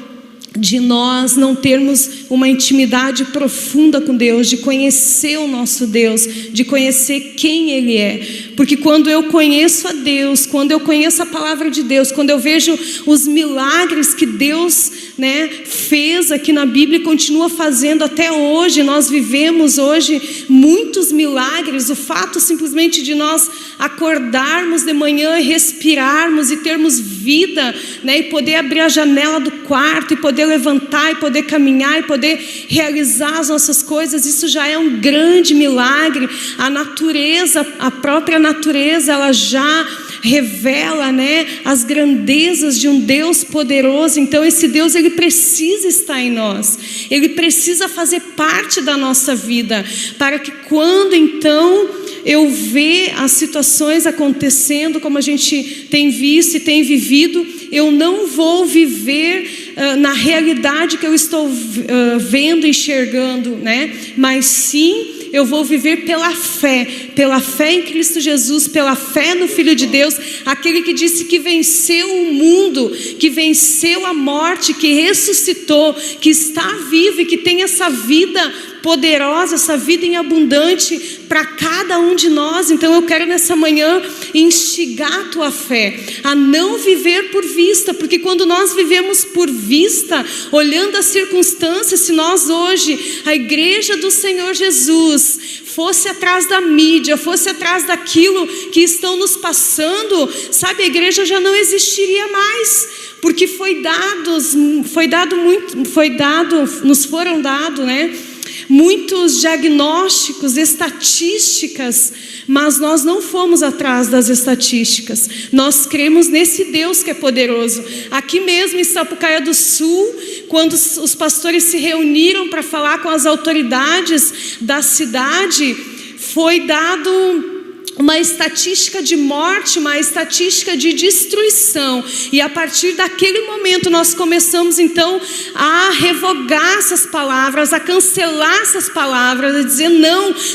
de nós não termos uma intimidade profunda com Deus, de conhecer o nosso Deus, de conhecer quem Ele é. Porque quando eu conheço a Deus, quando eu conheço a palavra de Deus, quando eu vejo os milagres que Deus né, fez aqui na Bíblia e continua fazendo até hoje. Nós vivemos hoje muitos milagres. O fato simplesmente de nós acordarmos de manhã e respirarmos e termos vida, né, e poder abrir a janela do quarto e poder levantar e poder caminhar e poder realizar as nossas coisas, isso já é um grande milagre. A natureza, a própria natureza, ela já revela, né, as grandezas de um Deus poderoso. Então esse Deus, ele precisa estar em nós, ele precisa fazer parte da nossa vida, para que quando então eu ver as situações acontecendo como a gente tem visto e tem vivido, eu não vou viver na realidade que eu estou vendo, enxergando, né? Mas sim, eu vou viver pela fé em Cristo Jesus, pela fé no Filho de Deus, aquele que disse que venceu o mundo, que venceu a morte, que ressuscitou, que está vivo e que tem essa vida poderosa, essa vida em abundante para cada um de nós. Então eu quero nessa manhã instigar a tua fé a não viver por vista, porque quando nós vivemos por vista, olhando as circunstâncias, se nós hoje, a igreja do Senhor Jesus, fosse atrás da mídia, fosse atrás daquilo que estão nos passando, sabe, a igreja já não existiria mais, porque nos foram dados, né, muitos diagnósticos, estatísticas, mas nós não fomos atrás das estatísticas. Nós cremos nesse Deus que é poderoso. Aqui mesmo em Sapucaia do Sul, quando os pastores se reuniram para falar com as autoridades da cidade, foi dado uma estatística de morte, uma estatística de destruição, e a partir daquele momento nós começamos então a revogar essas palavras, a cancelar essas palavras, a dizer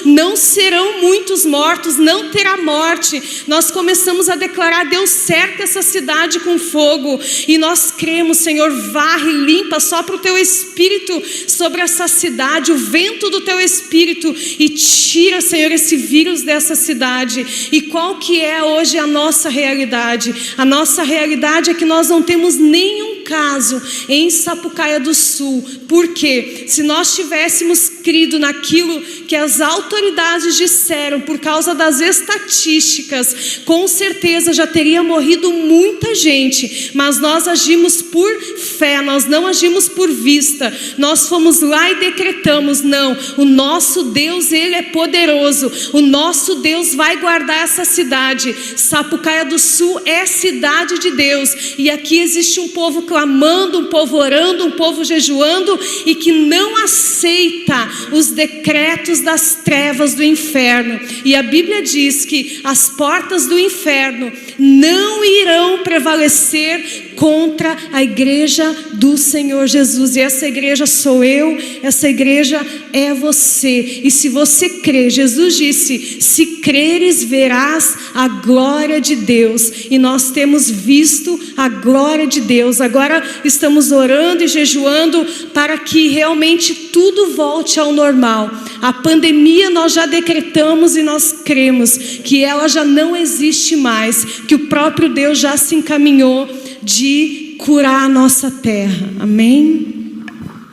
não serão muitos mortos, não terá morte. Nós começamos a declarar: Deus, cerca essa cidade com fogo, e nós cremos, Senhor, varre, limpa, sopra o teu Espírito sobre essa cidade, o vento do teu Espírito, e tira, Senhor, esse vírus dessa cidade. E qual que é hoje a nossa realidade? A nossa realidade é que nós não temos nenhum caso em Sapucaia do Sul. Por quê? Se nós tivéssemos crido naquilo que as autoridades disseram, por causa das estatísticas, com certeza já teria morrido muita gente. Mas nós agimos por fé, nós não agimos por vista. Nós fomos lá e decretamos: não, o nosso Deus, ele é poderoso, o nosso Deus vai guardar essa cidade. Sapucaia do Sul é cidade de Deus, e aqui existe um povo clamando, um povo orando, um povo jejuando, e que não aceita os decretos das trevas do inferno. E a Bíblia diz que as portas do inferno não irão prevalecer contra a igreja do Senhor Jesus. E essa igreja sou eu, essa igreja é você. E se você crê, Jesus disse: se creres, verás a glória de Deus. E nós temos visto a glória de Deus. Agora estamos orando e jejuando para que realmente tudo volte ao normal. A pandemia nós já decretamos e nós cremos que ela já não existe mais, que o próprio Deus já se encaminhou de curar a nossa terra. Amém?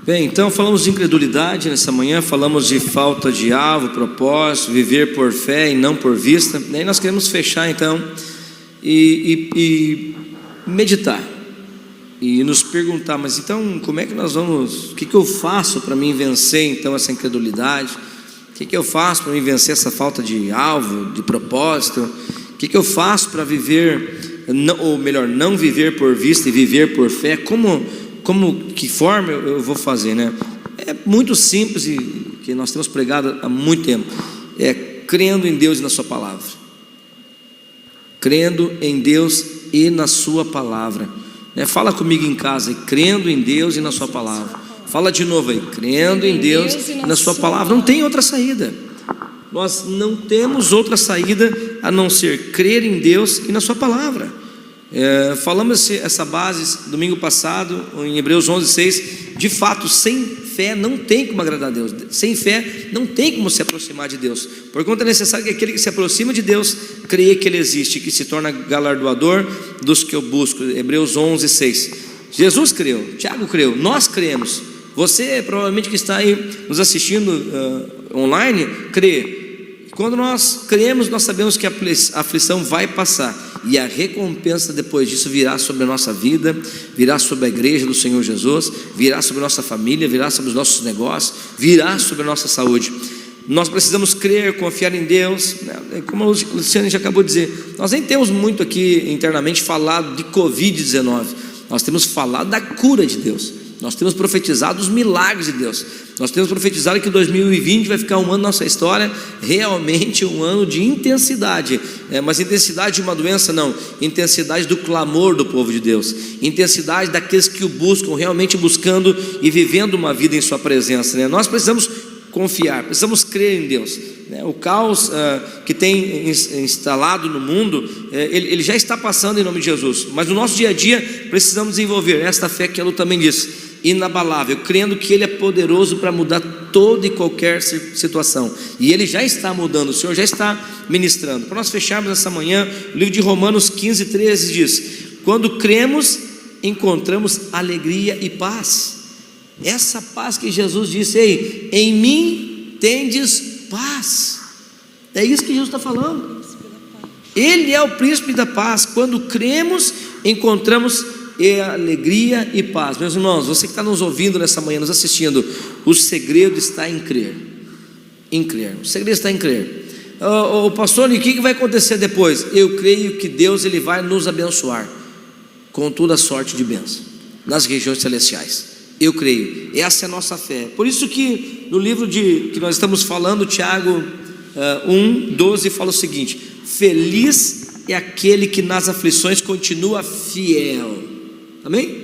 Bem, então falamos de incredulidade nessa manhã, falamos de falta de alvo, propósito, viver por fé e não por vista. Daí nós queremos fechar então e meditar e nos perguntar: mas então como é que nós vamos, o que eu faço para mim vencer então essa incredulidade? O que eu faço para mim vencer essa falta de alvo, de propósito? O que eu faço para viver, ou melhor, não viver por vista e viver por fé? Que forma eu vou fazer, né? É muito simples e que nós temos pregado há muito tempo. É crendo em Deus e na sua palavra. Crendo em Deus e na sua palavra. Fala comigo em casa: crendo em Deus e na sua palavra. Fala de novo aí: crendo em Deus e na sua palavra. Não tem outra saída. Nós não temos outra saída a não ser crer em Deus e na sua palavra. Falamos essa base domingo passado em Hebreus 11:6. De fato, sem fé não tem como agradar a Deus. Sem fé não tem como se aproximar de Deus. Porquanto é necessário que aquele que se aproxima de Deus creia que Ele existe, que se torna galardoador dos que o buscam. Hebreus 11:6. Jesus creu, Tiago creu, nós cremos. Você provavelmente que está aí nos assistindo online, crê. Quando nós cremos, nós sabemos que a aflição vai passar, e a recompensa depois disso virá sobre a nossa vida, virá sobre a igreja do Senhor Jesus, virá sobre a nossa família, virá sobre os nossos negócios, virá sobre a nossa saúde. Nós precisamos crer, confiar em Deus, né? Como o Luciano já acabou de dizer, nós nem temos muito aqui internamente falado de Covid-19, nós temos falado da cura de Deus, nós temos profetizado os milagres de Deus, nós temos profetizado que 2020 vai ficar um ano da nossa história, realmente um ano de intensidade, mas intensidade de uma doença não, intensidade do clamor do povo de Deus, intensidade daqueles que o buscam, realmente buscando e vivendo uma vida em sua presença, né? Nós precisamos confiar, precisamos crer em Deus, né? O caos que tem instalado no mundo, ele já está passando em nome de Jesus, mas no nosso dia a dia precisamos desenvolver esta fé que a Lu também disse, inabalável, crendo que Ele é poderoso para mudar toda e qualquer situação, e Ele já está mudando, o Senhor já está ministrando. Para nós fecharmos essa manhã, o livro de Romanos 15:13 diz: quando cremos, encontramos alegria e paz. Essa paz que Jesus disse: ei, em mim tendes paz. É isso que Jesus está falando. Ele é o príncipe da paz. Quando cremos, encontramos alegria e paz. Meus irmãos, você que está nos ouvindo nessa manhã, nos assistindo, o segredo está em crer. Em crer. O segredo está em crer. Pastor, e o que vai acontecer depois? Eu creio que Deus ele vai nos abençoar com toda a sorte de bênção nas regiões celestiais. Eu creio, essa é a nossa fé. Por isso que no livro que nós estamos falando, Tiago 1:12 fala o seguinte: feliz é aquele que nas aflições continua fiel. Amém?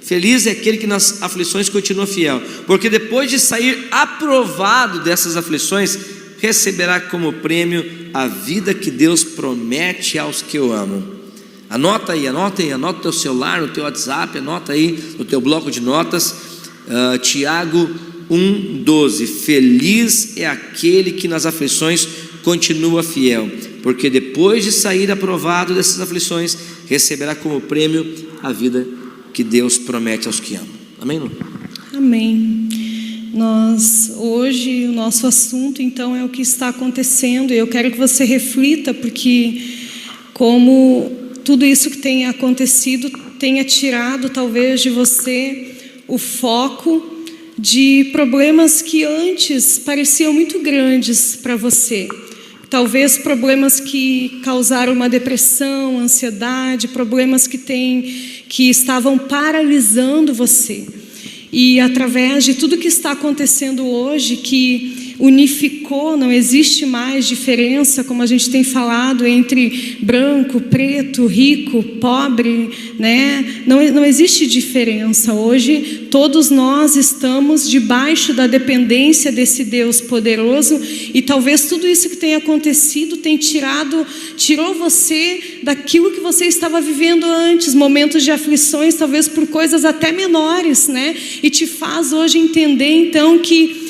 Feliz é aquele que nas aflições continua fiel, porque depois de sair aprovado dessas aflições, receberá como prêmio a vida que Deus promete aos que o amam. Anota aí, anota no teu celular, no teu WhatsApp, anota aí no teu bloco de notas, Tiago 1:12, feliz é aquele que nas aflições continua fiel, porque depois de sair aprovado dessas aflições, receberá como prêmio a vida que Deus promete aos que amam. Amém, Lu? Amém. Hoje o nosso assunto então é o que está acontecendo, e eu quero que você reflita, porque como tudo isso que tem acontecido tenha tirado talvez de você o foco de problemas que antes pareciam muito grandes para você. Talvez problemas que causaram uma depressão, ansiedade, problemas que estavam paralisando você. E através de tudo que está acontecendo hoje, que unificou, não existe mais diferença, como a gente tem falado, entre branco, preto, rico, pobre, né? Não existe diferença. Hoje todos nós estamos debaixo da dependência desse Deus poderoso, e talvez tudo isso que tem acontecido tirou você daquilo que você estava vivendo antes, momentos de aflições, talvez por coisas até menores, né? E te faz hoje entender então que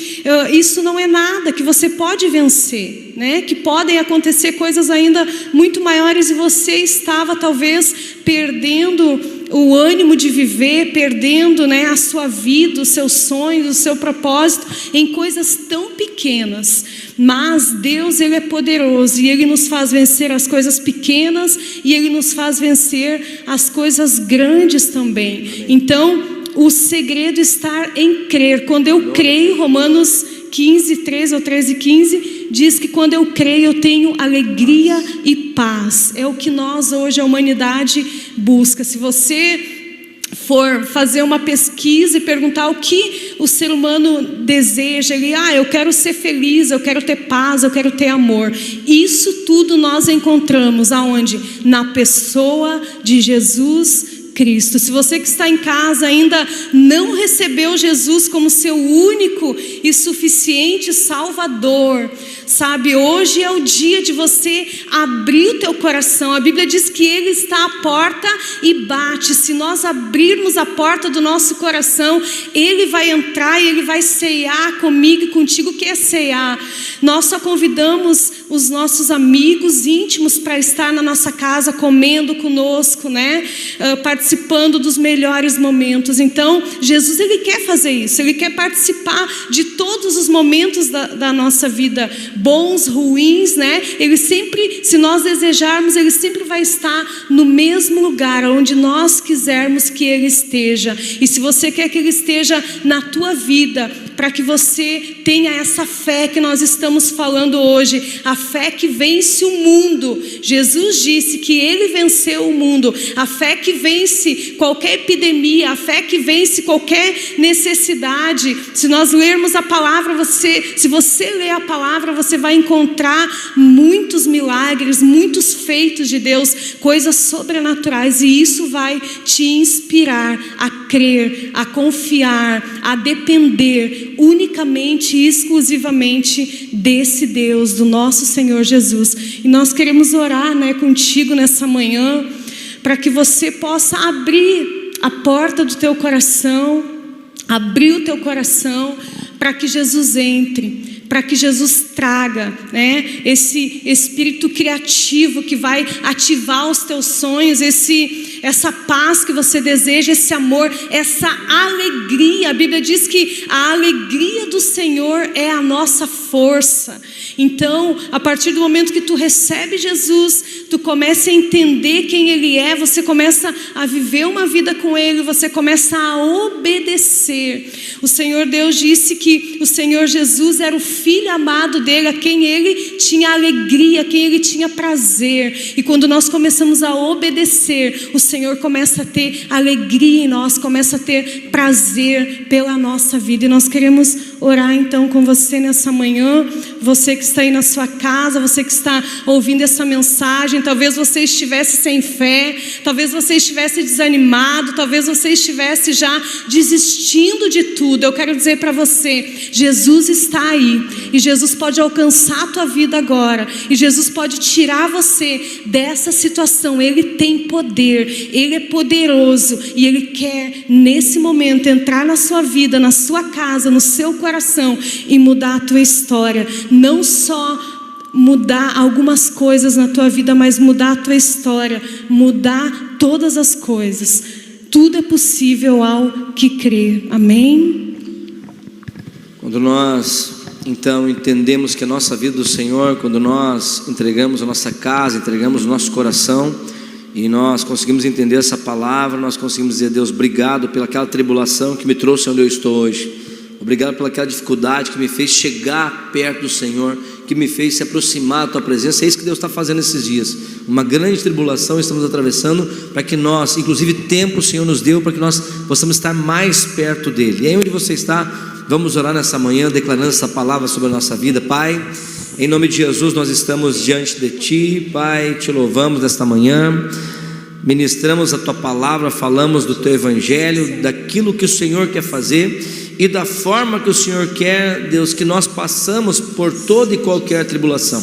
isso não é nada, que você pode vencer, né? Que podem acontecer coisas ainda muito maiores, e você estava talvez perdendo o ânimo de viver, perdendo, né, a sua vida, os seus sonhos, o seu propósito em coisas tão pequenas. Mas Deus, Ele é poderoso, e Ele nos faz vencer as coisas pequenas, e Ele nos faz vencer as coisas grandes também. Então o segredo está em crer. Quando eu creio, Romanos 15:13 ou 13:15 diz que quando eu creio eu tenho alegria e paz. É o que nós hoje, a humanidade, busca. Se você for fazer uma pesquisa e perguntar o que o ser humano deseja, eu quero ser feliz, eu quero ter paz, eu quero ter amor. Isso tudo nós encontramos aonde? Na pessoa de Jesus Cristo. Se você que está em casa ainda não recebeu Jesus como seu único e suficiente Salvador, sabe, hoje é o dia de você abrir o teu coração. A Bíblia diz que Ele está à porta e bate. Se nós abrirmos a porta do nosso coração, Ele vai entrar e Ele vai ceiar comigo e contigo. O que é ceiar? Nós só convidamos os nossos amigos íntimos para estar na nossa casa comendo conosco, né? Participando dos melhores momentos. Então, Jesus, Ele quer fazer isso. Ele quer participar de todos os momentos da nossa vida, bons, ruins, né? Ele sempre, se nós desejarmos, Ele sempre vai estar no mesmo lugar, onde nós quisermos que Ele esteja. E se você quer que Ele esteja na tua vida, para que você tenha essa fé que nós estamos falando hoje, a fé que vence o mundo. Jesus disse que Ele venceu o mundo, a fé que vence qualquer epidemia, a fé que vence qualquer necessidade. Se nós lermos a palavra, se você ler a palavra, você vai encontrar muitos milagres, muitos feitos de Deus, coisas sobrenaturais, e isso vai te inspirar a crer, a confiar, a depender unicamente e exclusivamente desse Deus, do nosso Senhor Jesus. E nós queremos orar, né, contigo nessa manhã, para que você possa abrir a porta do teu coração, abrir o teu coração para que Jesus entre, para que Jesus traga, né, esse espírito criativo que vai ativar os teus sonhos, essa paz que você deseja, esse amor, essa alegria. A Bíblia diz que a alegria do Senhor é a nossa força. Então, a partir do momento que tu recebe Jesus, tu começa a entender quem Ele é, você começa a viver uma vida com Ele, você começa a obedecer. O Senhor Deus disse que o Senhor Jesus era o Filho amado dele, a quem Ele tinha alegria, a quem Ele tinha prazer. E quando nós começamos a obedecer, o Senhor começa a ter alegria em nós, começa a ter prazer pela nossa vida. E nós queremos orar então com você nessa manhã, você que está aí na sua casa, você que está ouvindo essa mensagem. Talvez você estivesse sem fé, talvez você estivesse desanimado, talvez você estivesse já desistindo de tudo. Eu quero dizer para você, Jesus está aí, e Jesus pode alcançar a tua vida agora, e Jesus pode tirar você dessa situação. Ele tem poder, Ele é poderoso, e Ele quer nesse momento entrar na sua vida, na sua casa, no seu coração e mudar a tua história. Não só mudar algumas coisas na tua vida, mas mudar a tua história, mudar todas as coisas. Tudo é possível ao que crê. Amém? Quando nós então entendemos que a nossa vida do Senhor, quando nós entregamos a nossa casa, entregamos o nosso coração, e nós conseguimos entender essa palavra, nós conseguimos dizer: Deus, obrigado pelaquela tribulação que me trouxe onde eu estou hoje. Obrigado pelaquela dificuldade que me fez chegar perto do Senhor, que me fez se aproximar da Tua presença. É isso que Deus está fazendo esses dias. Uma grande tribulação estamos atravessando, para que nós, inclusive tempo o Senhor nos deu, para que nós possamos estar mais perto dEle. E aí onde você está, vamos orar nessa manhã, declarando essa palavra sobre a nossa vida. Pai, em nome de Jesus, nós estamos diante de Ti, Pai, Te louvamos nesta manhã, ministramos a Tua palavra, falamos do Teu Evangelho, daquilo que o Senhor quer fazer e da forma que o Senhor quer, Deus, que nós passamos por toda e qualquer tribulação.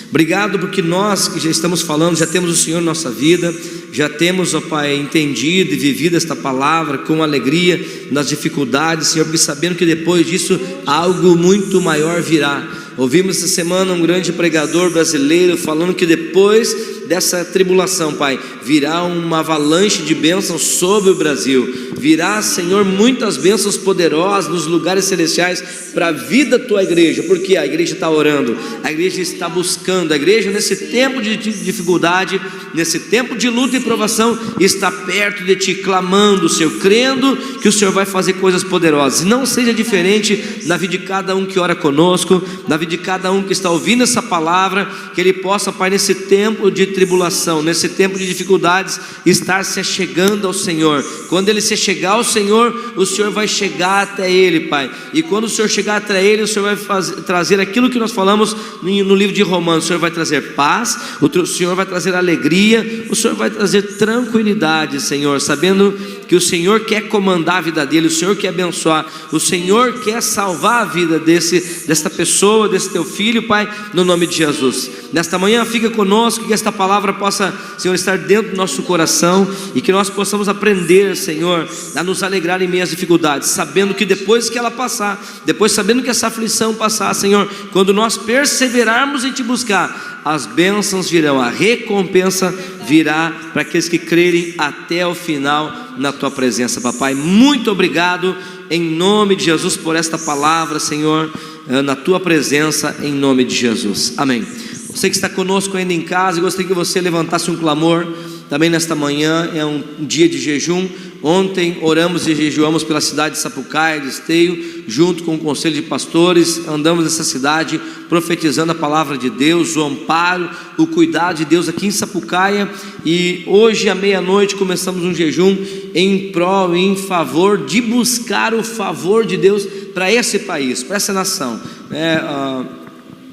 Obrigado porque nós que já estamos falando, já temos o Senhor em nossa vida, já temos, ó Pai, entendido e vivido esta palavra com alegria nas dificuldades, Senhor, porque sabendo que depois disso algo muito maior virá. Ouvimos essa semana um grande pregador brasileiro falando que depois dessa tribulação, Pai, virá uma avalanche de bênçãos sobre o Brasil. Virá, Senhor, muitas bênçãos poderosas nos lugares celestiais para a vida da Tua igreja, porque a igreja está orando, a igreja está buscando, a igreja nesse tempo de dificuldade, nesse tempo de luta e provação, está perto de Ti, clamando, Senhor, crendo que o Senhor vai fazer coisas poderosas. E não seja diferente na vida de cada um que ora conosco, na vida de cada um que está ouvindo essa palavra, que ele possa, Pai, nesse tempo de tribulação, nesse tempo de dificuldades, estar se achegando ao Senhor. Quando ele se chegar ao Senhor, o Senhor vai chegar até ele, Pai, e quando o Senhor chegar até ele, o Senhor vai trazer aquilo que nós falamos no livro de Romanos. O Senhor vai trazer paz, o Senhor vai trazer alegria, o Senhor vai trazer tranquilidade, Senhor, sabendo que o Senhor quer comandar a vida dele, o Senhor quer abençoar, o Senhor quer salvar a vida desta pessoa, desse teu filho, Pai, no nome de Jesus. Nesta manhã fica conosco, que esta palavra possa, Senhor, estar dentro do nosso coração, e que nós possamos aprender, Senhor, a nos alegrar em meio às dificuldades, sabendo que depois que ela passar, depois sabendo que essa aflição passar, Senhor, quando nós perseverarmos em te buscar, as bênçãos virão, a recompensa virá para aqueles que crerem até o final na tua presença, papai. Muito obrigado em nome de Jesus por esta palavra, Senhor, na tua presença, em nome de Jesus, amém. Você que está conosco ainda em casa, eu gostaria que você levantasse um clamor também nesta manhã. É um dia de jejum. Ontem oramos e jejuamos pela cidade de Sapucaia, de Esteio, junto com o conselho de pastores. Andamos nessa cidade profetizando a palavra de Deus, o amparo, o cuidado de Deus aqui em Sapucaia. E hoje à meia-noite começamos um jejum em prol, em favor de buscar o favor de Deus para esse país, para essa nação.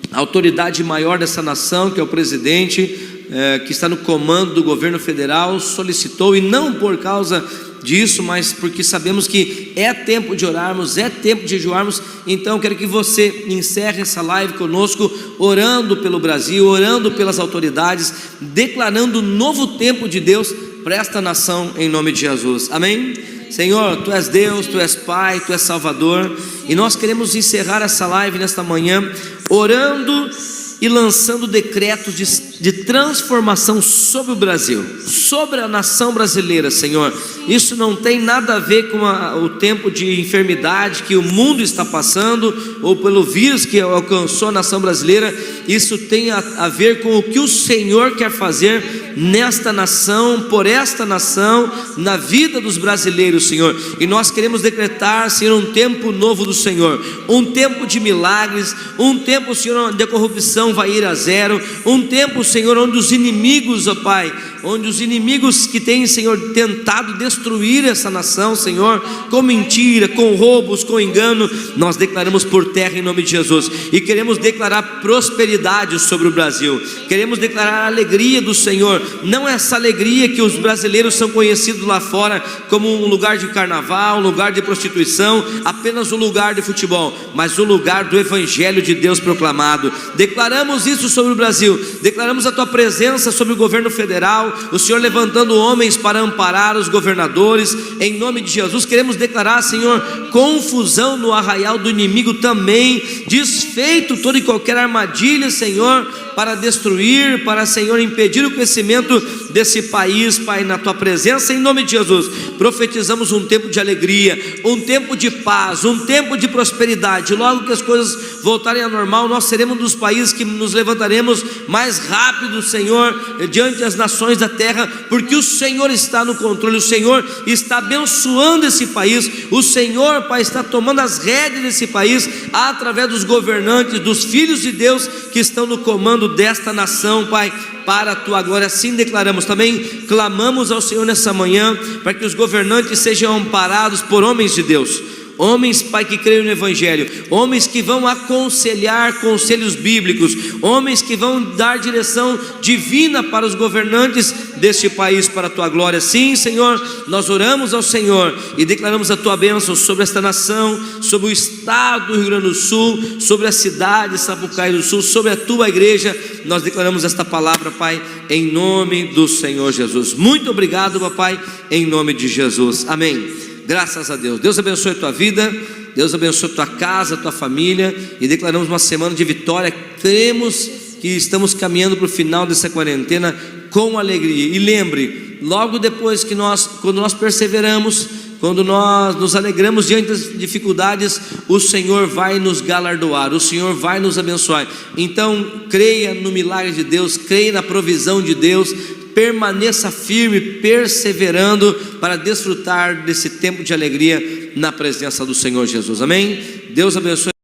A autoridade maior dessa nação, que é o presidente, que está no comando do governo federal, solicitou, e não por causa disso, mas porque sabemos que é tempo de orarmos, é tempo de jejuarmos. Então quero que você encerre essa live conosco, orando pelo Brasil, orando pelas autoridades, declarando um novo tempo de Deus para esta nação, em nome de Jesus, amém? Senhor, Tu és Deus, Tu és Pai, Tu és Salvador, e nós queremos encerrar essa live nesta manhã orando e lançando decretos de transformação sobre o Brasil, sobre a nação brasileira, Senhor. Isso não tem nada a ver com o tempo de enfermidade que o mundo está passando, ou pelo vírus que alcançou a nação brasileira. Isso tem a ver com o que o Senhor quer fazer nesta nação, por esta nação, na vida dos brasileiros, Senhor. E nós queremos decretar, Senhor, um tempo novo do Senhor, um tempo de milagres, um tempo, Senhor, onde a corrupção vai ir a zero, um tempo, Senhor, onde os inimigos, ó Pai, onde os inimigos que têm, Senhor, tentado destruir essa nação, Senhor, com mentira, com roubos, com engano, nós declaramos por terra em nome de Jesus, e queremos declarar prosperidade sobre o Brasil, queremos declarar a alegria do Senhor, não essa alegria que os brasileiros são conhecidos lá fora como um lugar de carnaval, um lugar de prostituição, apenas um lugar de futebol, mas o lugar do Evangelho de Deus proclamado. Declaramos isso sobre o Brasil, declaramos a Tua presença sobre o governo federal, o Senhor levantando homens para amparar os governadores, em nome de Jesus. Queremos declarar, Senhor, confusão no arraial do inimigo também, desfeito toda e qualquer armadilha, Senhor, para destruir, para, Senhor, impedir o crescimento desse país, Pai, na Tua presença, em nome de Jesus. Profetizamos um tempo de alegria, um tempo de paz, um tempo de prosperidade. Logo que as coisas voltarem ao normal, nós seremos um dos países que nos levantaremos mais rápido, Senhor, diante das nações da terra, porque o Senhor está no controle, o Senhor está abençoando esse país, o Senhor, Pai, está tomando as rédeas desse país, através dos governantes, dos filhos de Deus que estão no comando desta nação, Pai, para a Tua glória. Assim declaramos. Também clamamos ao Senhor nessa manhã, para que os governantes sejam amparados por homens de Deus, homens, Pai, que creem no Evangelho, homens que vão aconselhar conselhos bíblicos, homens que vão dar direção divina para os governantes deste país, para a Tua glória. Sim, Senhor, nós oramos ao Senhor e declaramos a Tua bênção sobre esta nação, sobre o estado do Rio Grande do Sul, sobre a cidade de Sapucaia do Sul, sobre a Tua igreja. Nós declaramos esta palavra, Pai, em nome do Senhor Jesus. Muito obrigado, Papai, em nome de Jesus, amém. Graças a Deus. Deus abençoe a tua vida, Deus abençoe a tua casa, a tua família, e declaramos uma semana de vitória. Cremos que estamos caminhando para o final dessa quarentena com alegria. E lembre, logo depois que quando nós perseveramos, quando nós nos alegramos diante das dificuldades, o Senhor vai nos galardoar, o Senhor vai nos abençoar. Então creia no milagre de Deus, creia na provisão de Deus, permaneça firme, perseverando, para desfrutar desse tempo de alegria na presença do Senhor Jesus, amém? Deus abençoe.